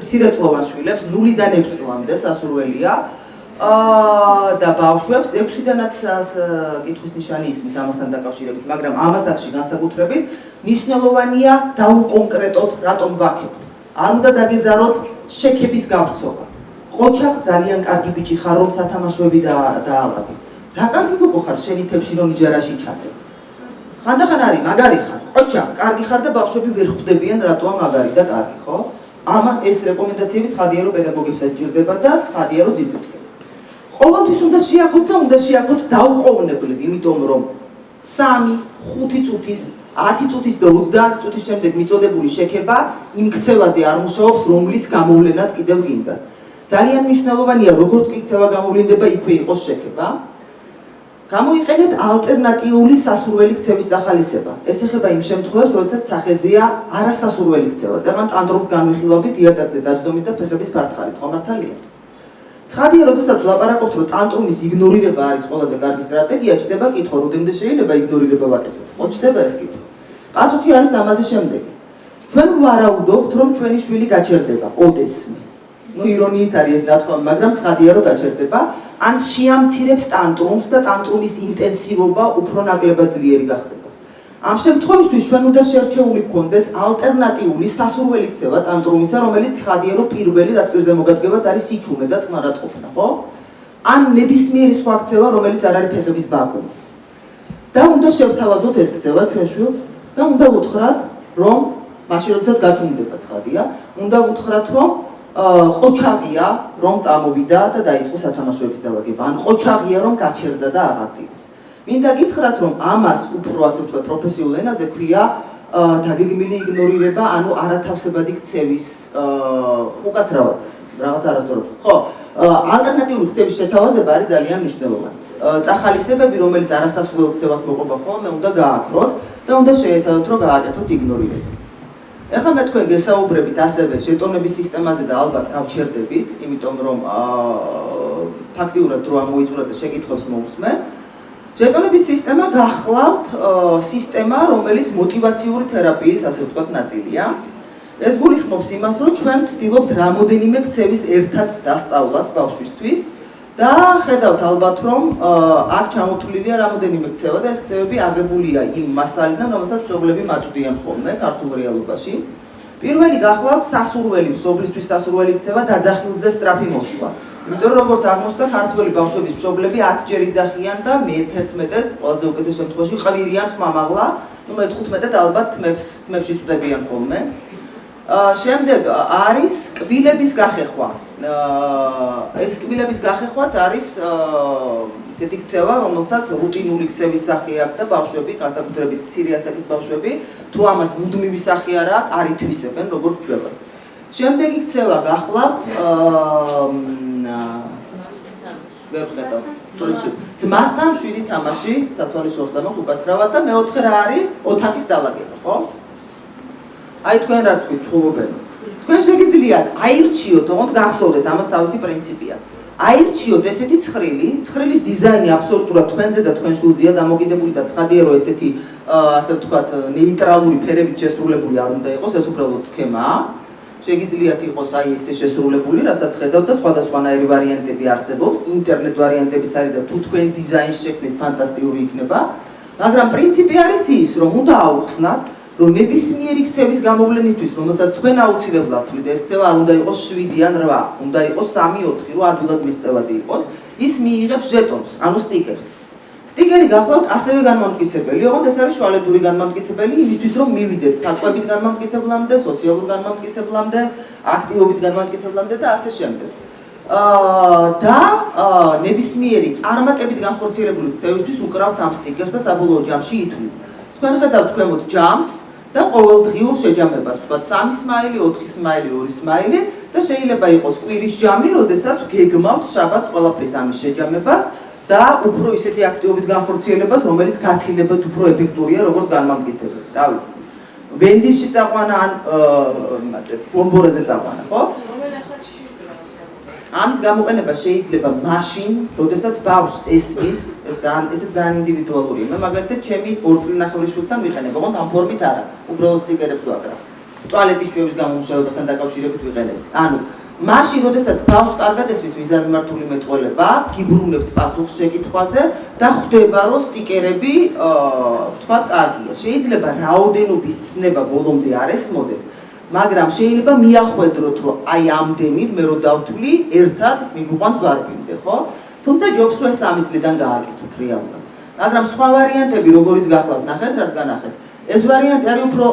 მცირეწლოვან შვილებს 0-დან 6 წლამდე სასურველია და ბავშვებს 6-დანაც კითხვის ნიშანი ისმის ამასთან დაკავშირებით, მაგრამ ამასახში განსაკუთრებით მნიშვნელოვანია დაუკონკრეტოთ, რატომ ვაქებთ. არ უნდა დაგეზაროთ შექების გავრცობა. ყოჩახ ძალიან კარგი ბიჭი ხარ, რომ სათამაშოები დაალაბი. რა კარგი გოგო ხარ, შენი თებში რომ იჯარაში ჩადე. ხანდახან არის მაგარი ხარ, ყოჩახ, კარგი ხარ და ბავშვები ვერ ხვდებიან რატოა მაგარი და კარგი, ხო? ეს რეკომენდაციები ცხადია რომ პედაგოგებსაც ჭირდება და ცხადია რომ ძიძებსაც. ყოველთვის უნდა შეაქოთ დაუყოვნებლები, იმიტომ რომ 3, 5 წუთის, 10 წუთის და 30 წუთის შემდეგ მიწოდებული შექება იმ ქცევაზე არ მუშაობს, რომლის გამოვლენაც კიდევ გინდა. ძალიან მნიშვნელოვანია, როგორც კი ქცევა გამოვლინდება, იქვე იყოს შექება. გამოიყენეთ ალტერნატიული სასურველი ქცევის სახალისება. ეს ეხება იმ შემთხვევებს, როდესაც სახეზეა არასასურველი ქცევა. წეგან ტანტრუმს განვიხილავდით იატაკზე დაჯდომით და ფეხების ფართხალით, ხო მართალია? ცხადია, როდესაც ვლაპარაკობთ, რომ ტანტრუმის იგნორირება არის ყველაზე კარგი სტრატეგია, ჩდება კითხვა, როდემდე შეიძლება იგნორირება ვაკეთოთ. ხო, ჩდება ეს კითხვა. პასუხი არის ამაზე შემდეგი. ჩვენ ვარაუდობთ, რომ ჩვენი შვილი გაჩერდება, ოდესმე. ირონიით არის ეს დათქვა, მაგრამ ცხადია, რომ გაჩერდება, ან შეამცირებს ტანტრუმს და ტანტრუმის ინტენსივობა უფრო ნაკლებად ძლიერი გახდება. ამ შემთხვევისთვის ჩვენ უნდა შერჩეული გქონდეს ალტერნატიული სასურველი ქცევა ტანტრუმისა, რომელიც ცხადია, რომ პირველი რაც პირზე მოგადგებათ არის სიჩუმე და წყნარადყოფნა, ხო? ან ნებისმიერი სხვა ქცევა, რომელიც არ არის ფეხების ბაკუმი. და უნდა შევთავაზოთ ეს ქცევა ჩვენ შვილს და უნდა ვუთხრათ, რომ მაშინ როდესაც გაჩუმდება ცხადია, უნდა ვუთხრათ, რომ ყოჩაღია, რომ წამოვიდა და დაიწყო სათამაშოების დალაგება. ან ყოჩაღია, რომ გაჩერდა და აღარ დის. მინდა გითხრათ, რომ ამას უფრო ასე ვთქვათ პროფესიულ ენაზე ქვია დაგეგმილი იგნორირება, ანუ არათავსებადი ქცევის უკაცრავად, რაღაც არასწორად. ხო, ალტერნატიული ქცევის შეთავაზება არის ძალიან მნიშვნელოვანი. წახალისებები, რომელიც არასასურველ ქცევას მოყვება ხოლმე, უნდა გააქროთ და უნდა შეეცადოთ, რომ გააკეთოთ იგნორირება. ეხლა მე თქვენ გესაუბრებით ასევე ჟეტონების სისტემაზე და ალბათ გავჩერდებით, იმიტომ რომ ფაქტიურად დრო ამოიწურა და შეკითხვებს მოусმე. ჟეტონების სისტემა გახლავთ სისტემა, რომელიც მოტივაციური თერაპიის, ასე ვთქვათ, ნაწილია. ეს გულისხმობს იმას, რომ ჩვენ ვცდილობთ რამოდენიმე ქცევის ერთად დასწავლას ბავშვისთვის და ხედავთ ალბათ, რომ აქ ჩამოთვლილია რამოდენიმე ქცევა და ეს ქცევები აღებულია იმ მასალიდან, რომელსაც მშობლები მაწვდიან ხოლმე ქართულ რეალობაში. პირველი გახლავთ სასურველი, მშობლისთვის სასურველი ქცევა დაძახილზე სწრაფი მოსვლა. იმიტომ რომ როგორც აღმოჩნდა, ქართველი ბავშვების მშობლები 10 ჯერ იძახიან და მე-11-ად, ყველაზე უკეთეს შემთხვევაში ყვირიან ხმამაღლა, ნუ მე-15-ად ალბათ თმებში წვდებიან ხოლმე. შემდეგ არის კბილების გახეხვა. ეს კბილების გახეხვაც არის ისეთი ქცევა, რომელსაც რუტინული ქცევის სახე აქვს და ბავშვები, განსაკუთრებით მცირე ასაკის ბავშვები, თუ ამას მუდმივი სახე არ აქვს, არ ითვისებენ როგორც ჩვენს. შემდეგი ქცევა გახლავთ ვერ ვხედავ. ძმასთან 7 თამაში სათვალისწორს ამაქვს უკაცრავად და მეოთხე რა არის? ოთახის დალაგება, ხო? აი თქვენ რა თქვით, ჩხუბობელო. თქვენ შეგიძლიათ აირჩიოთ, ოღონდ გახსოვდეთ, ამას თავისი პრინციპია. აირჩიოთ ესეთი ცხრილის დიზაინი აბსოლუტურად თქვენზე და თქვენ შულზეა დამოკიდებული და ცხადია რომ ესეთი ასე ვთქვათ ნეიტრალური ფერებით შესრულებული არ უნდა იყოს, ეს უბრალოდ სქემაა. შეგიძლიათ იყოს აი ესე შესრულებული, რასაც ხედავთ და სხვადასხვანაირი ვარიანტები არსებობს, ინტერნეტ ვარიანტებიც არის და თუ თქვენ დიზაინს შექმნით, ფანტასტიკური იქნება, მაგრამ პრინციპი არის ის, რომ უნდა აუხსნათ რომ ნებისმიერი ქცევის გამოვლენისთვის, რომელსაც თქვენ აუცილებლად თვლით, ეს ქცევა არ უნდა იყოს 7 ან 8, უნდა იყოს 3-4, რომ ადვილად მიღწევადი იყოს, ის მიიღებს ჟეტონს, ანუ სტიკერს. სტიკერი გახლავთ ასევე განმამტკიცებელი, ოღონდ ეს არის შუალედური განმამტკიცებელი იმისთვის, რომ მივიდეთ საკვებით განმამტკიცებლამდე, სოციალურ განმამტკიცებლამდე, აქტივობით განმამტკიცებლამდე და ასე შემდეგ. და ნებისმიერი წარმატებით განხორციელებული ქცევისთვის უკრავთ ამ სტიკერს და საბოლოო ჯამში ითვლით. თქვენ ხედავთ ქვემოთ ჯამს და ყოველდღიურ შეჯამებას, თქვათ 3 სმაილი, 4 სმაილი, 2 სმაილი და შეიძლება იყოს კვირის ჯამი, როდესაც გეგმავთ შაბათს ყველაფრის ამის შეჯამებას და უფრო ისეთი აქტივობის განხორციელებას, რომელიც გაცილებად უფრო ეფექტურია, როგორც განმამტკიცებელი. რა ვიცი. ვენდიში წაყვანა ან იმაზე, ბომბორაზე წაყვანა, ხო? ამის გამოყენება შეიძლება მაშინ, როდესაც ბავშვს ესმის, ეს ძალიან ინდივიდუალურია. მე მაგალითად ჩემი 2 წლინახევრის შვილთან ვიყენებ, ოღონდ ამ ფორმით არა, უბრალოდ სტიკერებს ვაკრავ. ტუალეტის შვების გამომუშავებასთან დაკავშირებით ვიყენებ. ანუ მაშინ, როდესაც ბავშვს კარგად ესმის მიზანმიმართული მეტყველება, გიბრუნებთ პასუხს შეკითხვაზე და ხვდება, რომ სტიკერები, ვთქვათ, კარგია. შეიძლება რაოდენობის ცნება ბოლომდე არ ესმოდეს, მაგრამ შეიძლება მიახვედროთ, რომ აი ამდენი მე რო დავთვლი, ერთად მიგვიყვანს ბარბიმდე, ხო? თუმცა ჯობს რომ ეს 3 წლიდან გააკეთოთ რეალურად. მაგრამ სხვა ვარიანტები, როგორიც გახლავთ, ნახეთ, რაც განახეთ. ეს ვარიანტი არის უფრო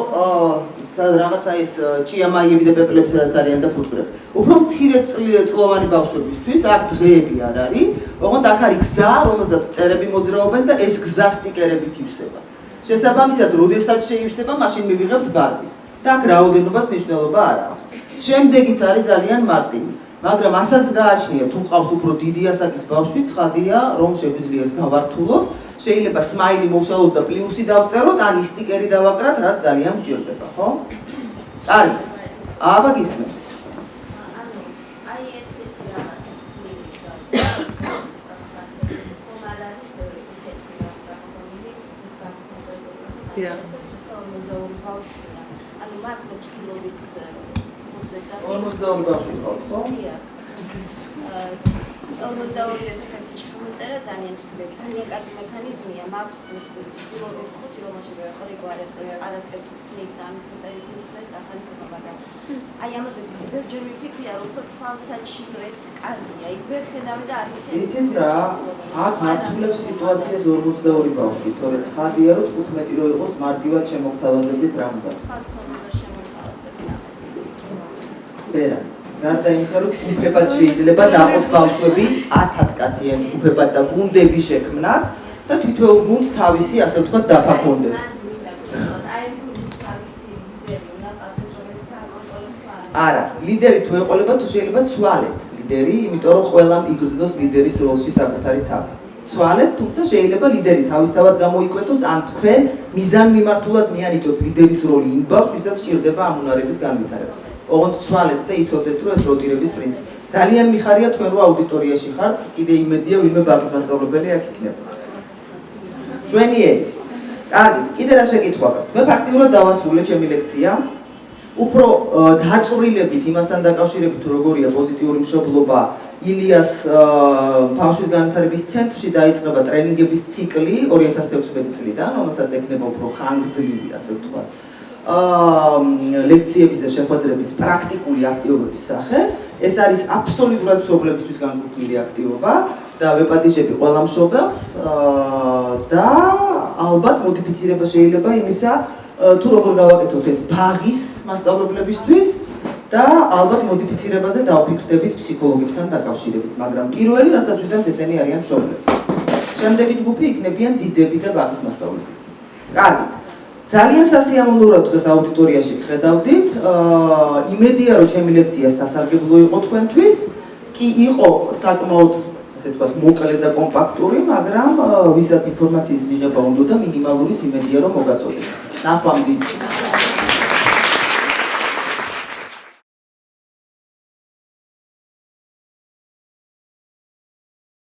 რაღაცა ეს ჭიამაიები და პეპლები სადაც არიან და ფუტკრები. უფრო მცირე წლოვანი ბავშვებისთვის აქ დღეები არ არის, ოღონდ აქ არის გზა, რომელზეც წერები მოძრაობენ და ეს გზა სტიკერებით ივსება. შესაბამისად, როდესაც შეივსება, მაშინ მივიღებთ ბარბის. და აქ რაოდენობას მნიშვნელობა არ აქვს. შემდეგიც არის ძალიან მარტივი. მაგრამ ასაც გააჩნია, თუ ყავს უფრო დიდი ასაკის ბავშვი, ცხადია, რომ შეგვიძლია ეს გავართულოთ. შეიძლება სმაილი მოვშალოთ და პლუსი დავწეროთ, ან სტიკერი დავაკრათ, რაც ძალიან მჭირდება, ხო? კარგი. აბა გისმენთ. ანუ აი ესეთი რაღაც ანუ მაგას ფილობის 42 ბავშვი ხავთ, ხო? 42-ის ხესი ჩამოწერა ძალიან ხდება. ძალიან კარგი მექანიზმია, მაქვს ფილობის 5, რომელშიც ყრიგვარებს და ყარასკებს ხსნით და ამის მექანიზმის მე ახალისება, მაგრამ აი ამაზე ბევრჯერ ვიფიქრია, რომ უფრო თვალსაჩინოებს კარგია. იქ ვერ ხედავი და არ იცი. იცით რა, აქ მართულებს სიტუაციას 42 ბავშვი, თორე ცხადია, რომ 15 რო იყოს მარტივად შემოგთავაზებდით რამბას. სხვა შემოთავაზებდით ამას ისიც. ბერა. გარდა იმისა, რომ ჯგუფებად შეიძლება დაყოთ ბავშვები 10 კაციან ჯგუფებად და გუნდები შექმნათ და თითოეულ გუნდს თავისი, ასე ვთქვათ, დაფა ჰქონდეს. არა, ლიდერი თუ ეყოლება, თუ შეიძლება ცვალეთ ლიდერი, იმიტომ რომ ყველამ იგრძნოს ლიდერის როლში საკუთარი თავი. ცვალეთ, თუმცა შეიძლება ლიდერი თავისთავად გამოიკვეთოს, ან თქვენ მიზანმიმართულად მიანიჭოთ ლიდერის როლი იმ ბავშვს, ვისაც სჭირდება ამ უნარების განვითარება. ოღონდ ცვალეთ და იცოდეთ, რომ ეს როტირების პრინციპი. ძალიან მიხარია თქვენ რო აუდიტორიაში ხართ, კიდე იმედია ვინმე ბაღის მასწავლებელი აქ იქნება. შვენიერი. კარგი, კიდე რა შეკითხვა გაქვთ? მე ფაქტიურად დავასრულე ჩემი ლექცია. უფრო დაწვრილებით იმასთან დაკავშირებით, როგორია პოზიტიური მშობლობა, ილიას ბავშვის განვითარების ცენტრში დაიწყება ტრენინგების ციკლი 2016 წლიდან, რომელსაც ექნება უფრო ხანგრძლივი, ასე ვთქვათ, ლექციების და შეხვედრების პრაქტიკული აქტივობების სახე. ეს არის აბსოლუტურად მშობლებისთვის განკუთვნილი აქტივობა და ვეპატიჟები ყველა მშობელს და ალბათ მოდიფიცირება შეიძლება იმისა, თუ როგორ გავაკეთოთ ეს ბაღის მასწავლებლებისთვის და ალბათ მოდიფიცირებაზე დავფიქრდებით ფსიქოლოგებთან დაკავშირებით, მაგრამ პირველი, რასაც ვიზამთ, ესენი არიან მშობლები. შემდეგი ჯგუფი იქნებიან ძიძები და ბაღის მასწავლებლები. კარგი. ძალიან სასიამოვნოა დღეს აუდიტორიაში ხედავდით. იმედია, რომ ჩემი ლექცია სასარგებლო იყო თქვენთვის. კი იყო საკმაოდ ასე ვთქვათ, მოკლე და კომპაქტური, მაგრამ ვისაც ინფორმაციის მიღება უნდა და მინიმალური იმედია რომ მოგაწოდეთ. ნახვამდის.